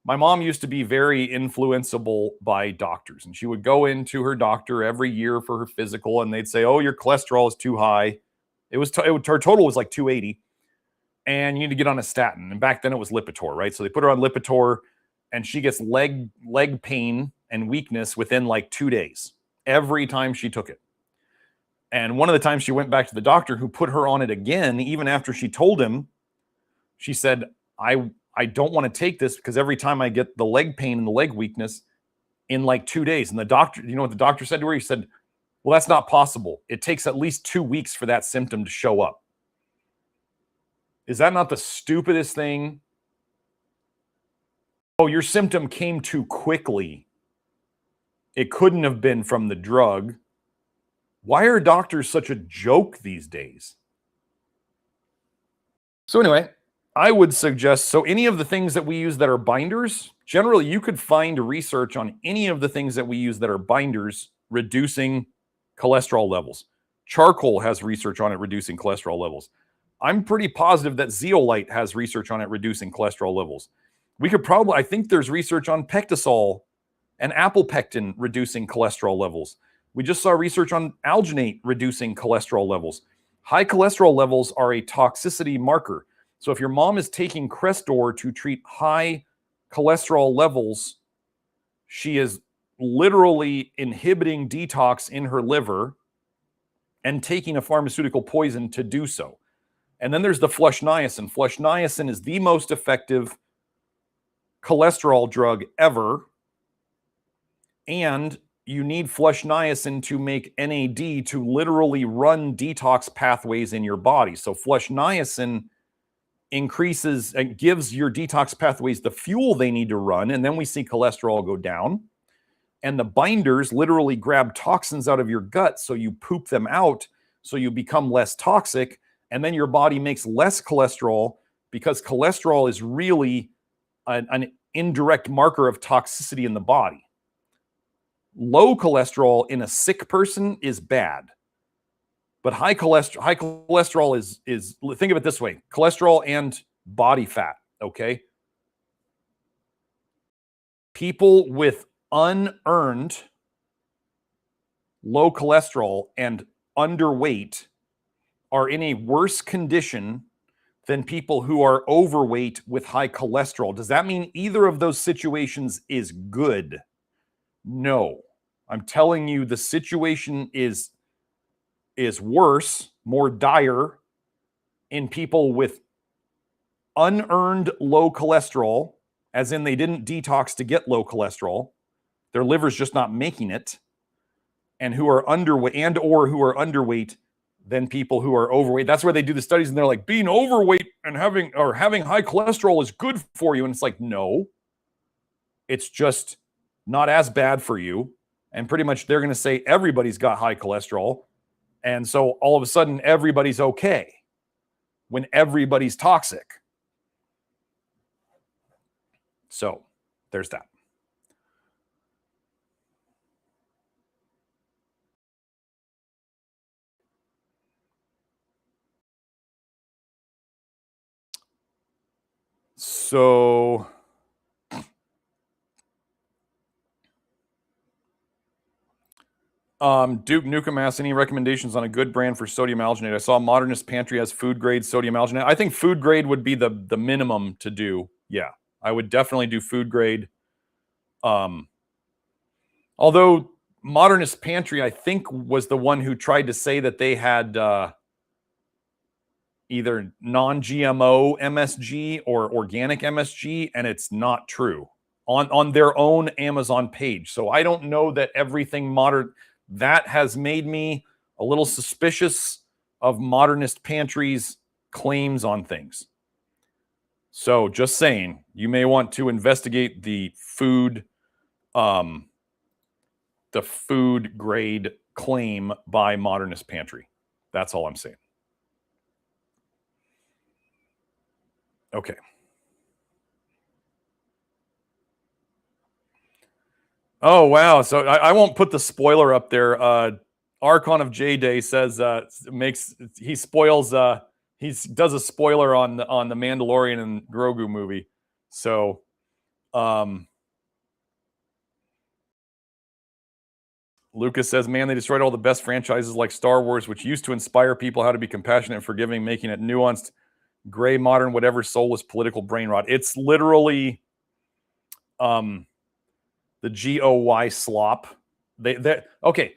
My mom used to be very influenceable by doctors, and she would go into her doctor every year for her physical, and they'd say, "Oh, your cholesterol is too high." Her total was like 280, and you need to get on a statin. And back then it was Lipitor, right? So they put her on Lipitor, and she gets leg pain and weakness within like 2 days every time she took it. And one of the times she went back to the doctor, who put her on it again, even after she told him, she said, I don't want to take this because every time I get the leg pain and the leg weakness in like 2 days. And the doctor, you know what the doctor said to her? He said, well, that's not possible. It takes at least 2 weeks for that symptom to show up. Is that not the stupidest thing? Oh, your symptom came too quickly. It couldn't have been from the drug. Why are doctors such a joke these days? So anyway, I would suggest, so any of the things that we use that are binders, generally you could find research on any of the things that we use that are binders reducing cholesterol levels. Charcoal has research on it reducing cholesterol levels. I'm pretty positive that zeolite has research on it reducing cholesterol levels. We could probably, I think there's research on pectisol and apple pectin reducing cholesterol levels. We just saw research on alginate reducing cholesterol levels. High cholesterol levels are a toxicity marker. So if your mom is taking Crestor to treat high cholesterol levels, she is literally inhibiting detox in her liver and taking a pharmaceutical poison to do so. And then there's the flush niacin. Flush niacin is the most effective cholesterol drug ever. And you need flush niacin to make NAD to literally run detox pathways in your body. So flush niacin increases and gives your detox pathways the fuel they need to run, and then we see cholesterol go down. And the binders literally grab toxins out of your gut, so you poop them out, so you become less toxic, and then your body makes less cholesterol, because cholesterol is really an indirect marker of toxicity in the body. Low cholesterol in a sick person is bad. But high cholesterol is think of it this way: cholesterol and body fat, okay? People with unearned low cholesterol and underweight are in a worse condition than people who are overweight with high cholesterol. Does that mean either of those situations is good? No. I'm telling you, the situation is worse, more dire in people with unearned low cholesterol, as in they didn't detox to get low cholesterol. Their liver's just not making it, and who are underweight or who are underweight than people who are overweight. That's where they do the studies, and they're like, being overweight and having high cholesterol is good for you. And it's like, no, it's just not as bad for you. And pretty much they're going to say everybody's got high cholesterol. And so all of a sudden, everybody's okay when everybody's toxic. So there's that. So Duke Nukem asks, any recommendations on a good brand for sodium alginate? I saw Modernist Pantry has food grade sodium alginate. I think food grade would be the minimum to do. Yeah, I would definitely do food grade. Although Modernist Pantry, I think, was the one who tried to say that they had either non-GMO MSG or organic MSG, and it's not true on their own Amazon page. So I don't know that everything modern. That has made me a little suspicious of Modernist Pantry's claims on things. So just saying, you may want to investigate the food grade claim by Modernist Pantry. That's all I'm saying. Okay. Oh, wow. So I won't put the spoiler up there. Archon of J-Day says he spoils he does a spoiler on the Mandalorian and Grogu movie. So Lucas says, man, they destroyed all the best franchises like Star Wars, which used to inspire people how to be compassionate and forgiving, making it nuanced, gray, modern, whatever, soulless political brain rot. It's literally the GOY slop. Okay,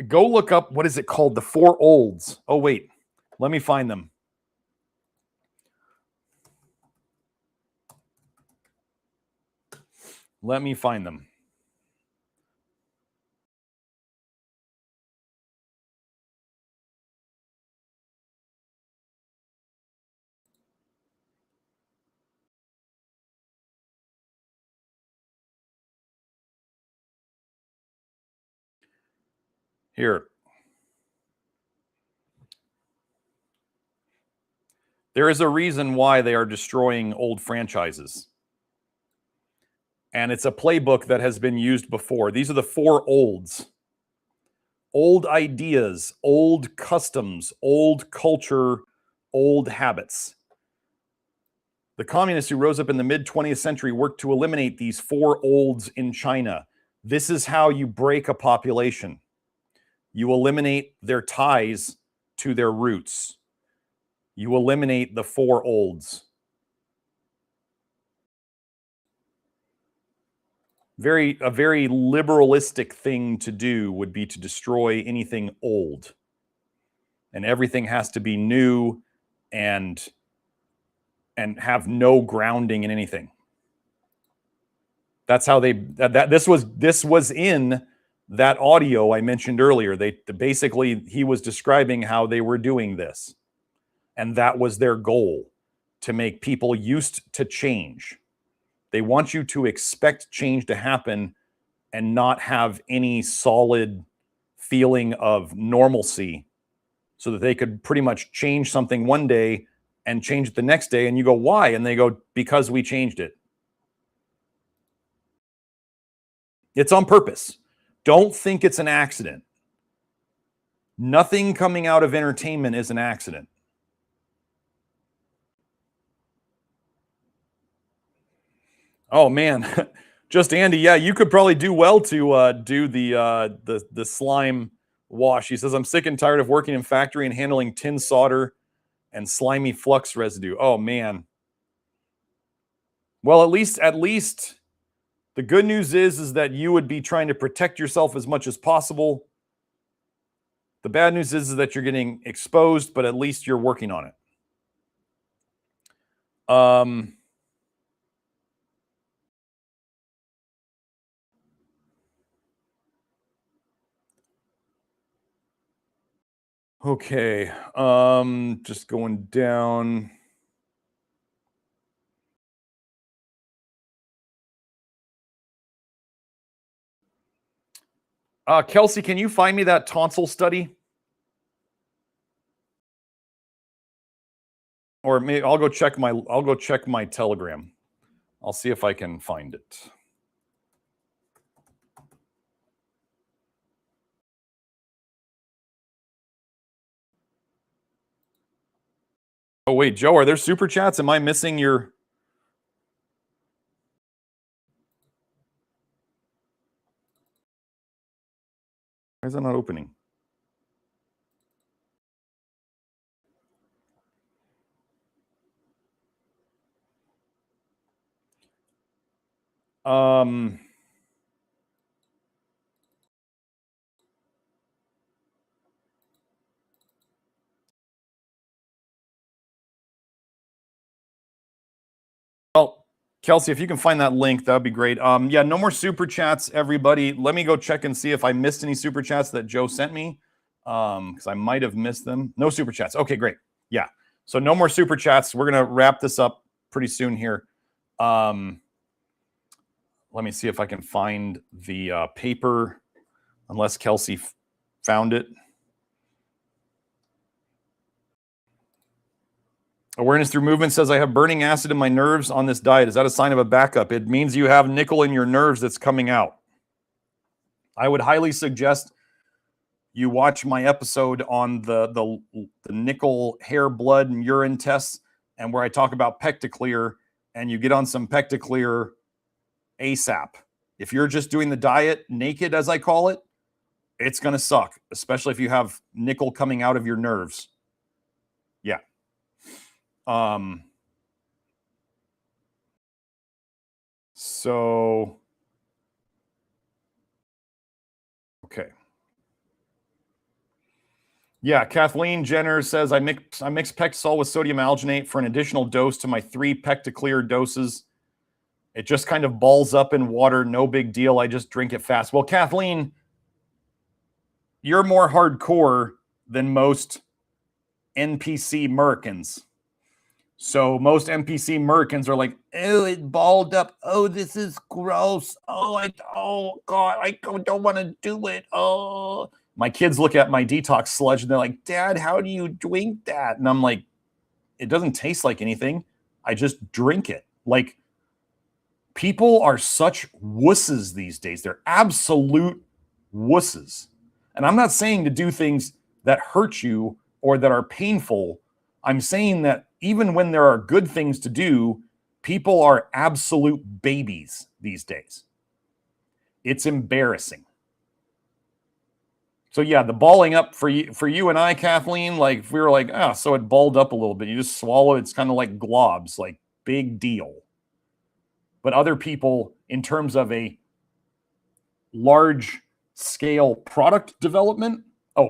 go look up, what is it called? The Four Olds. Oh, wait, let me find them. Let me find them. Here. There is a reason why they are destroying old franchises. And it's a playbook that has been used before. These are the four olds. Old ideas, old customs, old culture, old habits. The communists who rose up in the mid-20th century worked to eliminate these four olds in China. This is how you break a population. You eliminate their ties to their roots. You eliminate the four olds. A very liberalistic thing to do would be to destroy anything old. And everything has to be new and have no grounding in anything. That's how this was in that audio I mentioned earlier. Basically, he was describing how they were doing this. And that was their goal, to make people used to change. They want you to expect change to happen and not have any solid feeling of normalcy, so that they could pretty much change something one day and change it the next day. And you go, why? And they go, because we changed it. It's on purpose. Don't think it's an accident. Nothing coming out of entertainment is an accident. Oh man, just Andy. Yeah, you could probably do well to do the slime wash. He says, I'm sick and tired of working in factory and handling tin solder and slimy flux residue. Oh man. Well, at least the good news is that you would be trying to protect yourself as much as possible. The bad news is that you're getting exposed, but at least you're working on it. Okay. Just going down. Kelsey, can you find me that tonsil study? Or maybe I'll go check my Telegram. I'll see if I can find it. Oh wait, Joe, are there super chats? Am I missing your? Why is that not opening? Well, Kelsey, if you can find that link, that would be great. Yeah, no more super chats, everybody. Let me go check and see if I missed any super chats that Joe sent me, because I might have missed them. No super chats. Okay, great. Yeah, so no more super chats. We're going to wrap this up pretty soon here. Let me see if I can find the paper, unless Kelsey found it. Awareness through movement says, I have burning acid in my nerves on this diet. Is that a sign of a backup? It means you have nickel in your nerves that's coming out. I would highly suggest you watch my episode on the nickel hair, blood, and urine tests, and where I talk about Pectaclear, and you get on some Pectaclear ASAP. If you're just doing the diet naked, as I call it, it's going to suck, especially if you have nickel coming out of your nerves. Yeah. So, okay. Yeah, Kathleen Jenner says, I mix Pectisol with sodium alginate for an additional dose to my 3 Pectaclear doses. It just kind of balls up in water. No big deal. I just drink it fast. Well, Kathleen, you're more hardcore than most NPC Americans. So most NPC Americans are like, oh, it balled up. Oh, this is gross. Oh God, I don't want to do it. Oh, my kids look at my detox sludge and they're like, Dad, how do you drink that? And I'm like, it doesn't taste like anything. I just drink it. Like, people are such wusses these days. They're absolute wusses. And I'm not saying to do things that hurt you or that are painful. I'm saying that even when there are good things to do, people are absolute babies these days. It's embarrassing. So yeah, the balling up for you and I, Kathleen, like if we were like, so it balled up a little bit. You just swallow it. It's kind of like globs, like big deal. But other people, in terms of a large scale product development,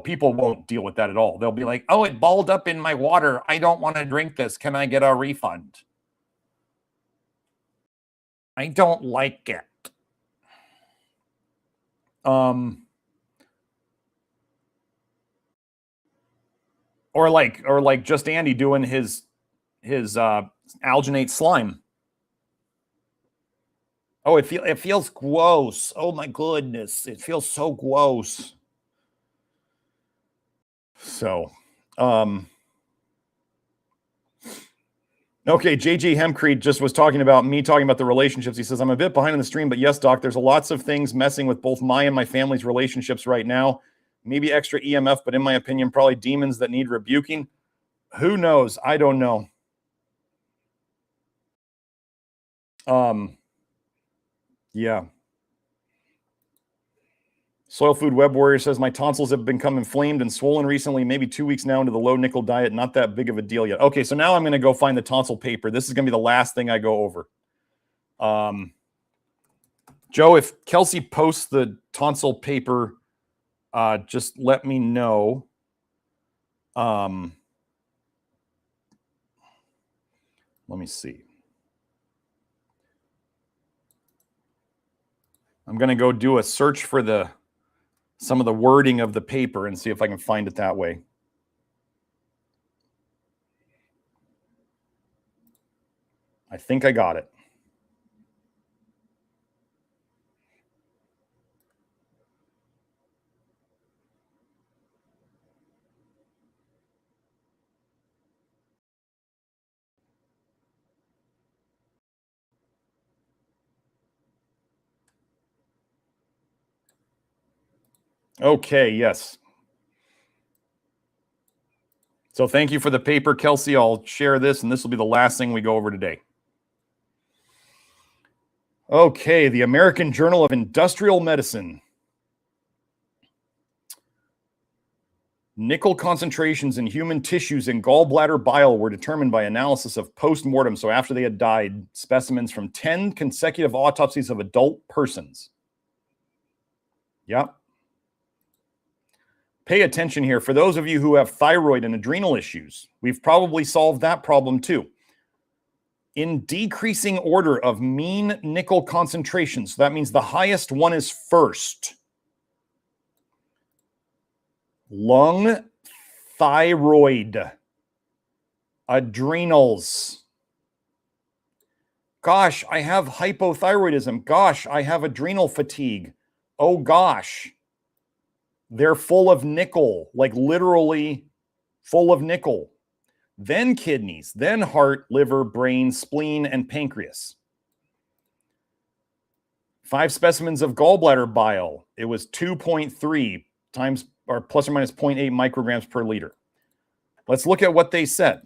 people won't deal with that at all. They'll be like, oh, it balled up in my water. I don't want to drink this. Can I get a refund? I don't like it. Or like just Andy doing his alginate slime. Oh, it feels gross. Oh my goodness. It feels so gross. So, okay, JG Hemcrete just was talking about the relationships. He says, I'm a bit behind in the stream, but yes, Doc, there's lots of things messing with both my and my family's relationships right now. Maybe extra EMF, but in my opinion, probably demons that need rebuking. Who knows? I don't know. Yeah. Soil Food Web Warrior says, my tonsils have become inflamed and swollen recently, maybe 2 weeks now into the low nickel diet. Not that big of a deal yet. Okay, so now I'm going to go find the tonsil paper. This is going to be the last thing I go over. Joe, if Kelsey posts the tonsil paper, just let me know. Let me see. I'm going to go do a search for some of the wording of the paper and see if I can find it that way. I think I got it. Okay, yes. So thank you for the paper, Kelsey. I'll share this, and this will be the last thing we go over today. Okay, the American Journal of Industrial Medicine. Nickel concentrations in human tissues and gallbladder bile were determined by analysis of post-mortem, so after they had died, specimens from 10 consecutive autopsies of adult persons. Yep. Pay attention here. For those of you who have thyroid and adrenal issues, we've probably solved that problem too. In decreasing order of mean nickel concentrations, so that means the highest one is first. Lung, thyroid, adrenals. Gosh, I have hypothyroidism. Gosh, I have adrenal fatigue. Oh gosh. They're full of nickel, like literally full of nickel. Then kidneys, then heart, liver, brain, spleen, and pancreas. 5 specimens of gallbladder bile. It was 2.3 times or plus or minus 0.8 micrograms per liter. Let's look at what they said.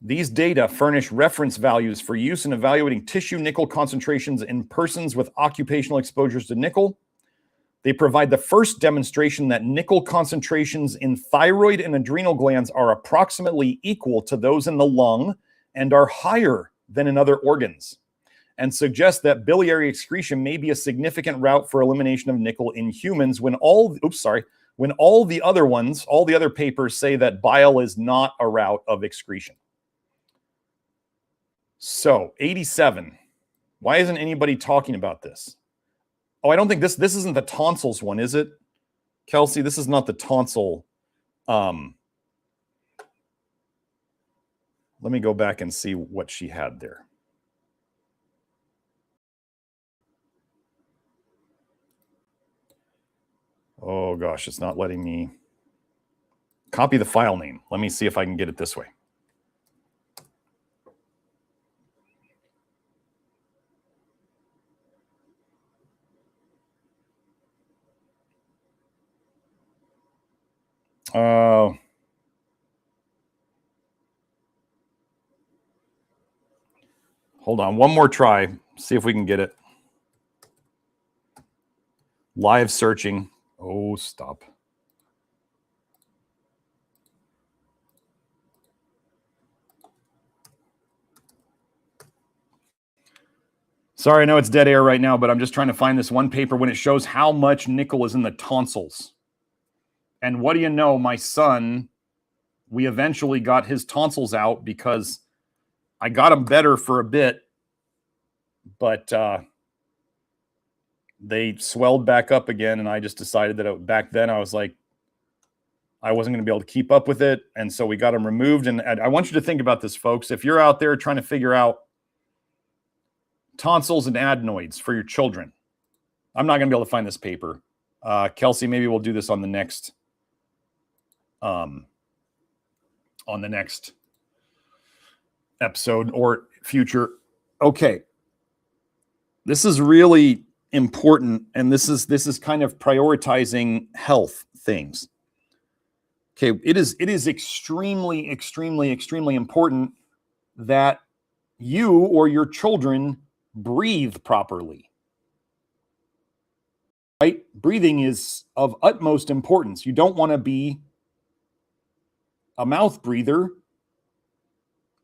These data furnish reference values for use in evaluating tissue nickel concentrations in persons with occupational exposures to nickel. They provide the first demonstration that nickel concentrations in thyroid and adrenal glands are approximately equal to those in the lung and are higher than in other organs, and suggest that biliary excretion may be a significant route for elimination of nickel in humans when all the other papers say that bile is not a route of excretion. So 87. Why isn't anybody talking about this? Oh, I don't think this isn't the tonsils one, is it? Kelsey, this is not the tonsil. Let me go back and see what she had there. Oh gosh, it's not letting me copy the file name. Let me see if I can get it this way. Hold on, one more try. See if we can get it. Live searching. Oh, stop. Sorry, I know it's dead air right now, but I'm just trying to find this one paper when it shows how much nickel is in the tonsils. And what do you know, my son, we eventually got his tonsils out because I got them better for a bit, but they swelled back up again. And I just decided that back then I was like, I wasn't going to be able to keep up with it. And so we got them removed. And I want you to think about this, folks. If you're out there trying to figure out tonsils and adenoids for your children, I'm not going to be able to find this paper. Kelsey, maybe we'll do this on the next episode or future. Okay. This is really important, and this is kind of prioritizing health things. Okay, it is extremely, extremely, extremely important that you or your children breathe properly. Right? Breathing is of utmost importance. You don't want to be a mouth breather,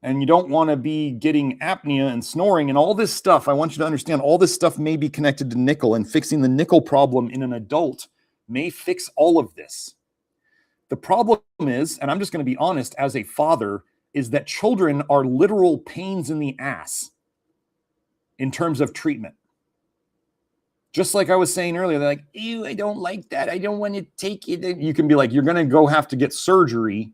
and you don't want to be getting apnea and snoring and all this stuff. I want you to understand all this stuff may be connected to nickel, and fixing the nickel problem in an adult may fix all of this. The problem is, and I'm just going to be honest as a father, is that children are literal pains in the ass in terms of treatment. Just like I was saying earlier, they're like, ew, I don't like that. I don't want to take it. You can be like, you're going to have to get surgery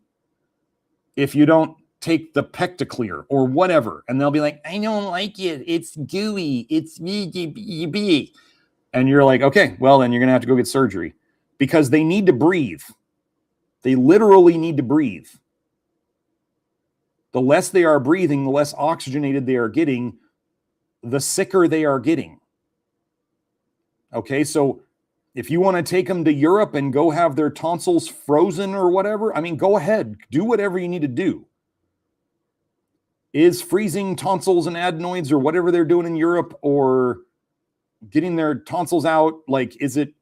if you don't take the Pectaclear or whatever. And they'll be like, I don't like it. It's gooey. It's me. And you're like, okay, well, then you're going to have to go get surgery because they need to breathe. They literally need to breathe. The less they are breathing, the less oxygenated they are getting, the sicker they are getting. Okay, so if you want to take them to Europe and go have their tonsils frozen or whatever, I mean, go ahead. Do whatever you need to do. Is freezing tonsils and adenoids or whatever they're doing in Europe, or getting their tonsils out, like, is it...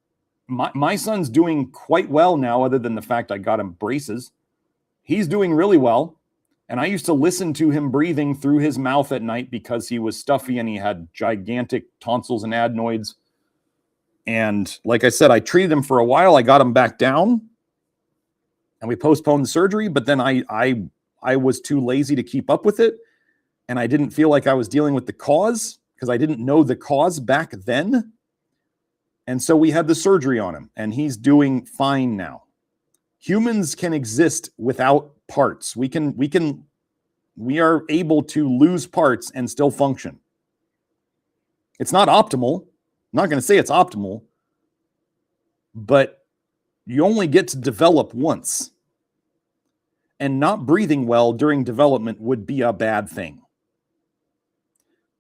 My son's doing quite well now, other than the fact I got him braces. He's doing really well. And I used to listen to him breathing through his mouth at night because he was stuffy and he had gigantic tonsils and adenoids. And like I said, I treated him for a while. I got him back down and we postponed the surgery. But then I was too lazy to keep up with it. And I didn't feel like I was dealing with the cause because I didn't know the cause back then. And so we had the surgery on him, and he's doing fine now. Humans can exist without parts. We are able to lose parts and still function. It's not optimal. I'm not going to say it's optimal, but you only get to develop once. And not breathing well during development would be a bad thing.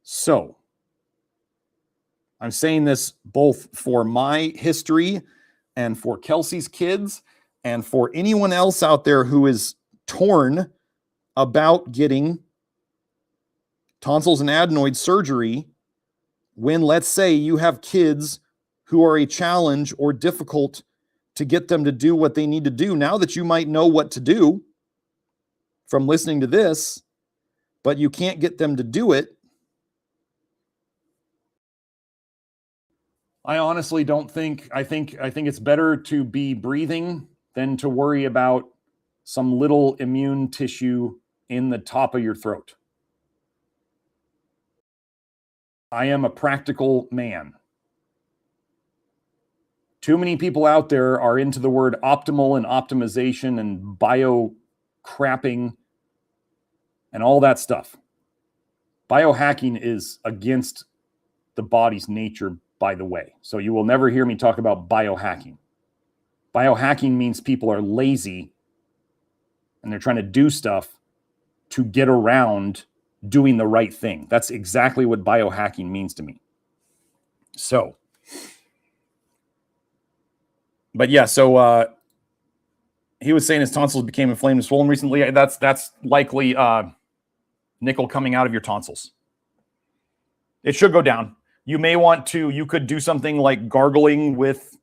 So I'm saying this both for my history and for Kelsey's kids and for anyone else out there who is torn about getting tonsils and adenoid surgery when, let's say, you have kids who are a challenge or difficult to get them to do what they need to do. Now that you might know what to do from listening to this, but you can't get them to do it, I honestly don't think, I think it's better to be breathing than to worry about some little immune tissue in the top of your throat. I am a practical man. Too many people out there are into the word optimal and optimization and bio-crapping and all that stuff. Biohacking is against the body's nature, by the way. So you will never hear me talk about biohacking. Biohacking means people are lazy and they're trying to do stuff to get around doing the right thing. That's exactly what biohacking means to me. So, but yeah, so he was saying his tonsils became inflamed and swollen recently. That's likely nickel coming out of your tonsils. It should go down. You may want to, you could do something like gargling with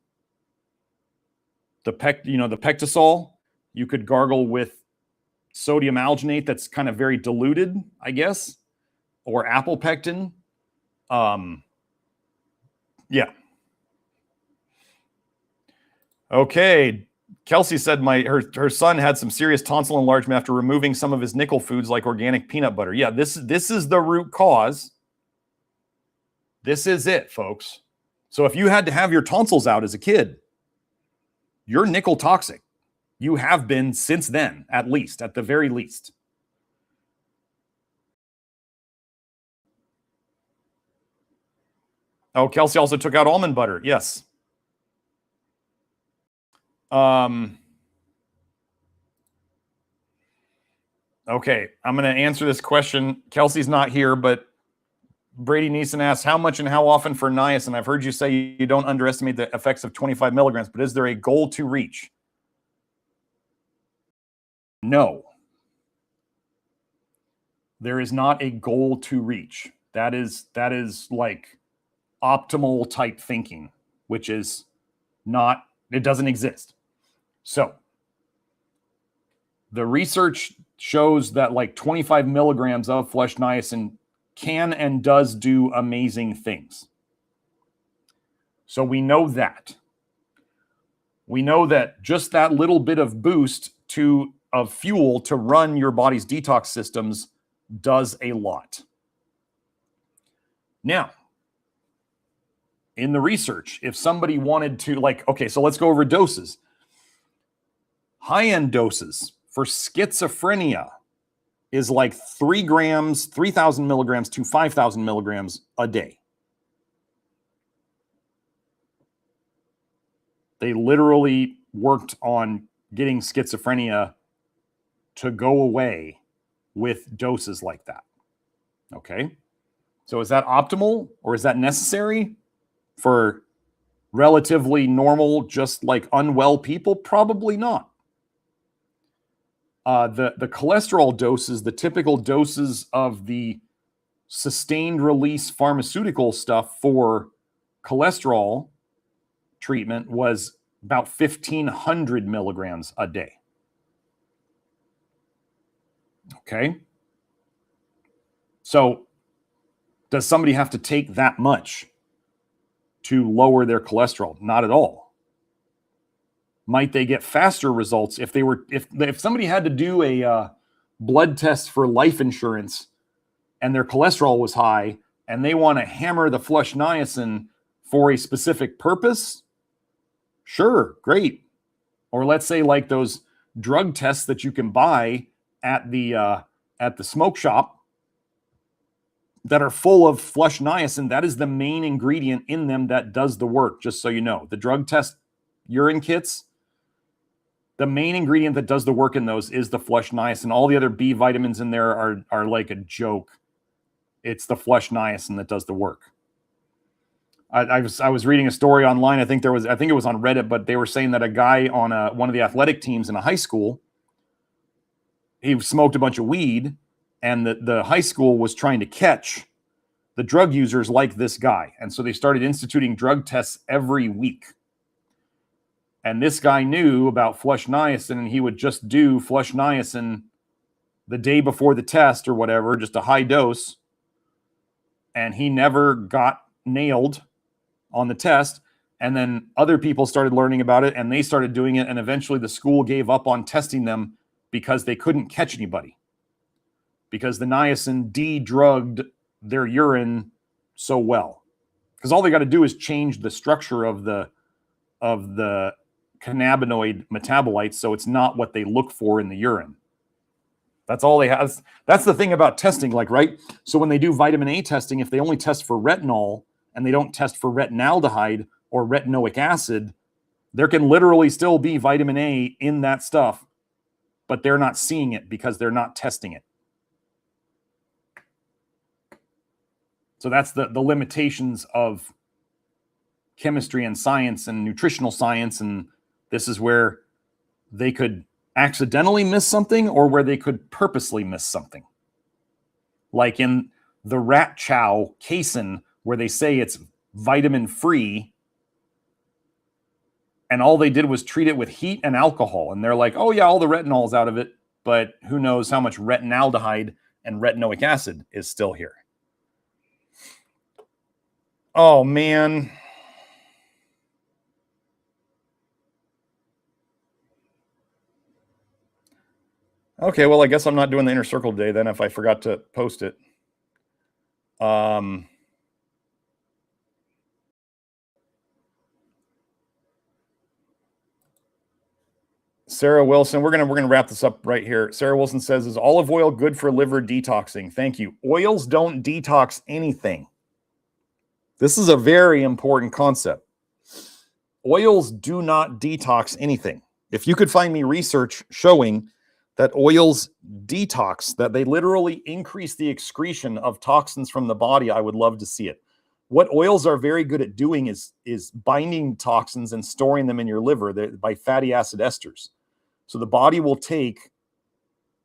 the Pectisol. You could gargle with sodium alginate that's kind of very diluted, I guess, or apple pectin. Yeah. Okay. Kelsey said her son had some serious tonsil enlargement after removing some of his nickel foods like organic peanut butter. Yeah, this is the root cause. This is it, folks. So if you had to have your tonsils out as a kid, you're nickel toxic. You have been since then, at the very least. Oh, Kelsey also took out almond butter. Yes. Okay, I'm going to answer this question. Kelsey's not here, but Brady Neeson asks, how much and how often for niacin? I've heard you say you don't underestimate the effects of 25 milligrams, but is there a goal to reach? No. There is not a goal to reach. That is like optimal type thinking, which is not, it doesn't exist. So the research shows that like 25 milligrams of flesh niacin can and does do amazing things. So we know that. We know that just that little bit of boost of fuel to run your body's detox systems does a lot. Now, in the research, if somebody wanted to, like, okay, so let's go over doses. High-end doses for schizophrenia is like 3 grams, 3,000 milligrams to 5,000 milligrams a day. They literally worked on getting schizophrenia to go away with doses like that. Okay? So is that optimal or is that necessary for relatively normal, just like unwell people? Probably not. The cholesterol doses, the typical doses of the sustained release pharmaceutical stuff for cholesterol treatment was about 1,500 milligrams a day. Okay. So does somebody have to take that much to lower their cholesterol? Not at all. Might they get faster results if somebody had to do a blood test for life insurance and their cholesterol was high and they want to hammer the flush niacin for a specific purpose? Sure, great. Or let's say like those drug tests that you can buy at the smoke shop that are full of flush niacin. That is the main ingredient in them that does the work, just so you know. The drug test urine kits, the main ingredient that does the work in those is the flush niacin. All the other B vitamins in there are like a joke It's the flush niacin that does the work. I was reading a story online. I think it was on Reddit, but they were saying that a guy on one of the athletic teams in a high school, he smoked a bunch of weed, and the high school was trying to catch the drug users like this guy. And so they started instituting drug tests every week. And this guy knew about flush niacin, and he would just do flush niacin the day before the test or whatever, just a high dose. And he never got nailed on the test. And then other people started learning about it, and they started doing it. And eventually the school gave up on testing them because they couldn't catch anybody, because the niacin de-drugged their urine so well. Because all they got to do is change the structure of the cannabinoid metabolites so it's not what they look for in the urine. That's all they have. That's the thing about testing, like, right? So when they do vitamin A testing, if they only test for retinol and they don't test for retinaldehyde or retinoic acid, there can literally still be vitamin A in that stuff, but they're not seeing it because they're not testing it. So that's the limitations of chemistry and science and nutritional science. And this is where they could accidentally miss something, or where they could purposely miss something. Like in the rat chow casein, where they say it's vitamin free, and all they did was treat it with heat and alcohol. And they're like, oh yeah, all the retinol's out of it, but who knows how much retinaldehyde and retinoic acid is still here. Oh man. Okay, well, I guess I'm not doing the inner circle today then if I forgot to post it. Sarah Wilson, we're gonna wrap this up right here. Sarah Wilson says, is olive oil good for liver detoxing? Thank you. Oils don't detox anything. This is a very important concept. Oils do not detox anything. If you could find me research showing that oils detox, that they literally increase the excretion of toxins from the body, I would love to see it. What oils are very good at doing is binding toxins and storing them in your liver by fatty acid esters. So the body will take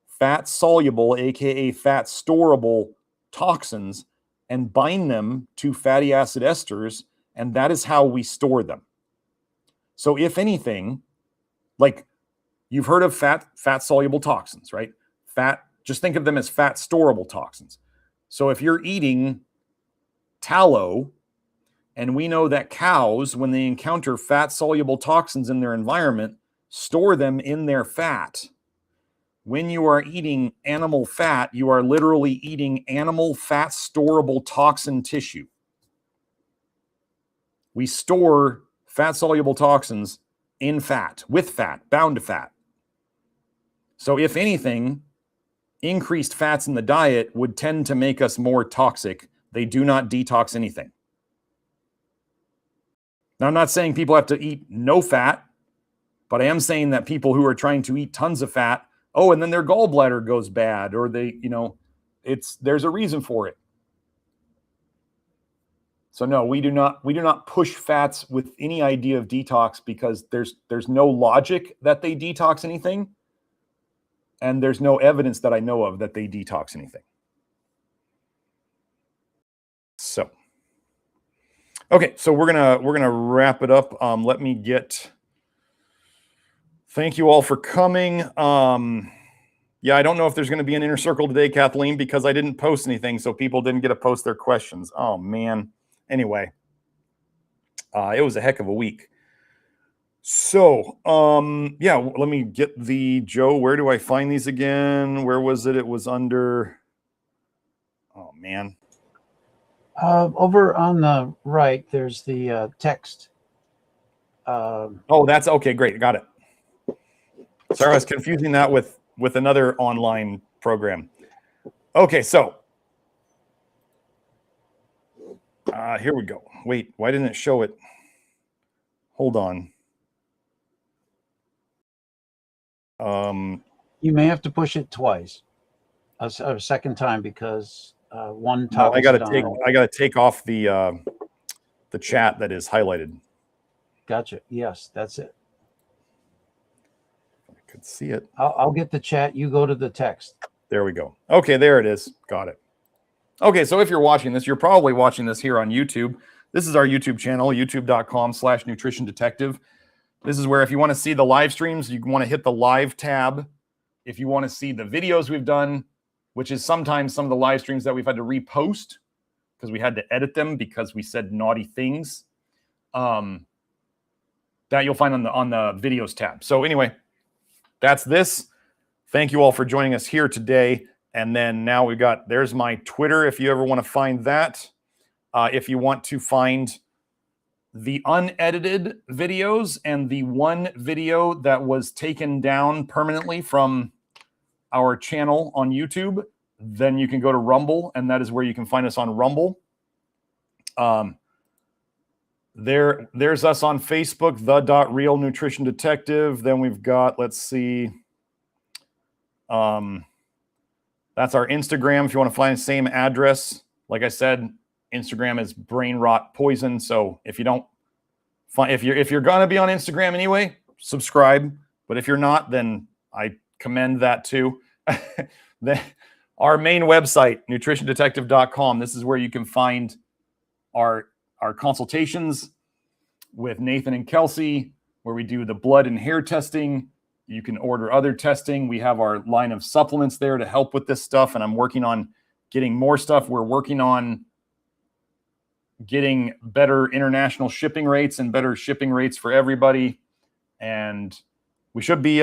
fat soluble, aka fat storable toxins, and bind them to fatty acid esters, and that is how we store them. So if anything, like, you've heard of fat soluble toxins, right? Just think of them as fat storable toxins. So if you're eating tallow, and we know that cows, when they encounter fat soluble toxins in their environment, store them in their fat. When you are eating animal fat, you are literally eating animal fat storable toxin tissue. We store fat soluble toxins in fat, with fat, bound to fat. So if anything, increased fats in the diet would tend to make us more toxic. They do not detox anything. Now, I'm not saying people have to eat no fat, but I am saying that people who are trying to eat tons of fat, oh, and then their gallbladder goes bad, or there's a reason for it. So no, we do not push fats with any idea of detox, because there's no logic that they detox anything, and there's no evidence that I know of that they detox anything. So, okay, so we're gonna wrap it up. Let me get. Thank you all for coming. Yeah, I don't know if there's going to be an inner circle today, Kathleen, because I didn't post anything, so people didn't get to post their questions. Oh man. Anyway, it was a heck of a week. So, yeah, let me get Joe, where do I find these again? Where was it? It was under, oh man. Over on the right, there's the text. Oh, that's okay. Great. Got it. Sorry, I was confusing that with another online program. Okay, so here we go. Wait, why didn't it show it? Hold on. You may have to push it twice, a second time, because one No, I toggles gotta it on. I gotta take off the chat that is highlighted. Gotcha. Yes, that's it. I could see it. I'll get the chat. You go to the text. There we go. Okay, there it is. Got it. Okay, so if you're watching this, you're probably watching this here on YouTube. This is our YouTube channel, youtube.com/nutrition detective. This is where if you want to see the live streams, you want to hit the live tab. If you want to see the videos we've done, which is sometimes some of the live streams that we've had to repost because we had to edit them because we said naughty things, that you'll find on the videos tab. So anyway, that's this. Thank you all for joining us here today. And then now we've got, there's my Twitter if you ever want to find that. If you want to find the unedited videos and the one video that was taken down permanently from our channel on YouTube, then you can go to Rumble, and that is where you can find us on Rumble. There's us on Facebook, the.real nutrition detective. Then we've got, let's see, that's our Instagram. If you want to find the same address, like I said, Instagram is brain rot poison. So if you don't find, if you're gonna be on Instagram anyway, subscribe. But if you're not, then I commend that too. Our main website, nutritiondetective.com. This is where you can find our consultations with Nathan and Kelsey, where we do the blood and hair testing. You can order other testing. We have our line of supplements there to help with this stuff, and I'm working on getting more stuff. We're working on getting better international shipping rates and better shipping rates for everybody. And we should be,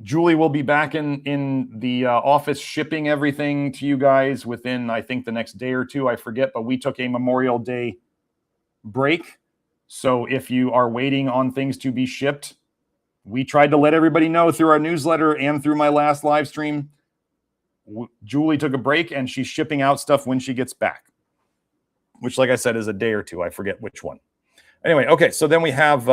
Julie will be back in the office shipping everything to you guys within, I think, the next day or two. I forget, but we took a Memorial Day break. So if you are waiting on things to be shipped, we tried to let everybody know through our newsletter and through my last live stream. Julie took a break and she's shipping out stuff when she gets back, which, like I said, is a day or two. I forget which one. Anyway, okay, so then we have,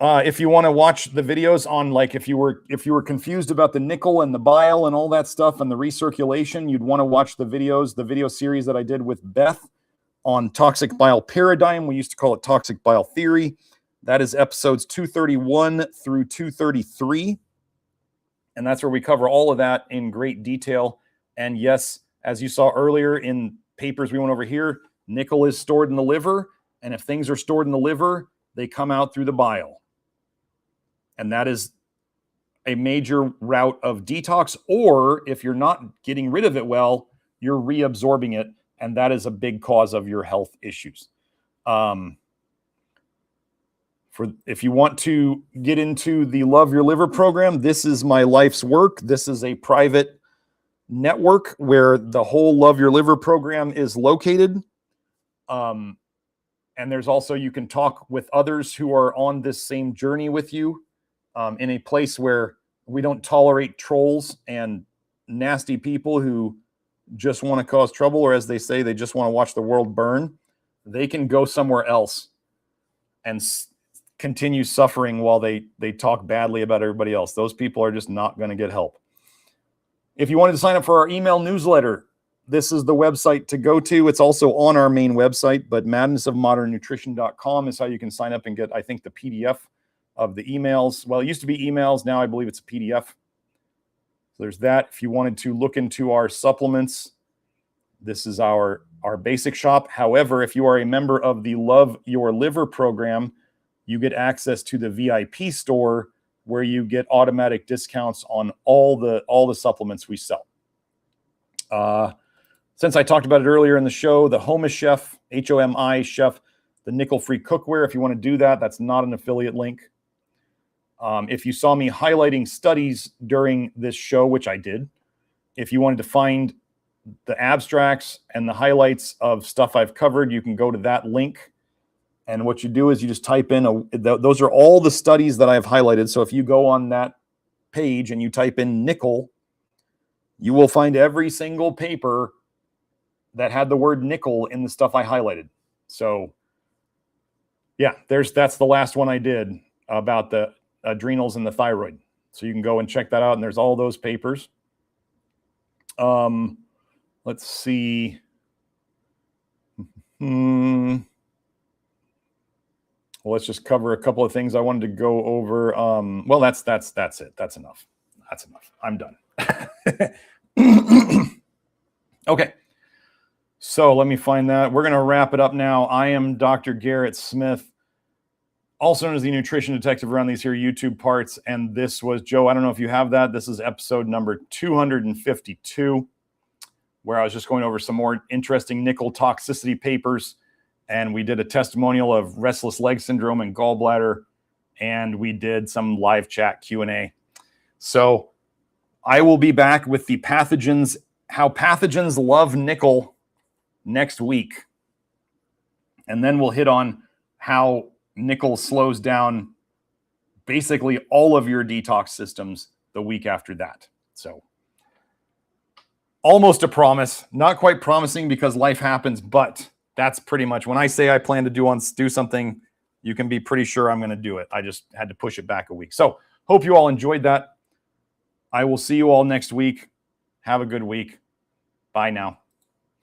if you want to watch the videos on, like, if you were confused about the nickel and the bile and all that stuff and the recirculation, you'd want to watch the videos, the video series that I did with Beth on toxic bile paradigm. We used to call it toxic bile theory. That is episodes 231 through 233. And that's where we cover all of that in great detail. And yes, as you saw earlier in papers we went over here, nickel is stored in the liver. And if things are stored in the liver, they come out through the bile. And that is a major route of detox. Or if you're not getting rid of it well, you're reabsorbing it. And that is a big cause of your health issues. If you want to get into the Love Your Liver program, this is my life's work. This is a private network where the whole Love Your Liver program is located. And there's also, you can talk with others who are on this same journey with you, in a place where we don't tolerate trolls and nasty people who just want to cause trouble, or as they say, they just want to watch the world burn. They can go somewhere else and continue suffering while they talk badly about everybody else. Those people are just not going to get help. If you wanted to sign up for our email newsletter, this is the website to go to. It's also on our main website, but madnessofmodernnutrition.com is how you can sign up and get, I think, the PDF of the emails. Well, it used to be emails. Now I believe it's a PDF. So there's that. If you wanted to look into our supplements, this is our basic shop. However, if you are a member of the Love Your Liver program, you get access to the VIP store where you get automatic discounts on all the supplements we sell. Since I talked about it earlier in the show, the Homa Chef, HOMI Chef, the nickel-free cookware, if you want to do that, that's not an affiliate link. If you saw me highlighting studies during this show, which I did, if you wanted to find the abstracts and the highlights of stuff I've covered, you can go to that link. And what you do is you just type in, those are all the studies that I've highlighted. So if you go on that page and you type in nickel, you will find every single paper that had the word nickel in the stuff I highlighted. So yeah, that's the last one I did about the adrenals and the thyroid. So you can go and check that out. And there's all those papers. Let's see. Well, let's just cover a couple of things I wanted to go over. Well, that's it. That's enough. That's enough. I'm done. Okay. So let me find that. We're going to wrap it up now. I am Dr. Garrett Smith, also known as the Nutrition Detective around these here YouTube parts. And this was, Joe, I don't know if you have that. This is episode number 252, where I was just going over some more interesting nickel toxicity papers. And we did a testimonial of restless leg syndrome and gallbladder. And we did some live chat Q&A. So I will be back with the pathogens, how pathogens love nickel, next week. And then we'll hit on how nickel slows down basically all of your detox systems the week after that. So almost a promise, not quite promising because life happens, but that's pretty much when I say I plan to do something, you can be pretty sure I'm going to do it. I just had to push it back a week. So hope you all enjoyed that. I will see you all next week. Have a good week. Bye now.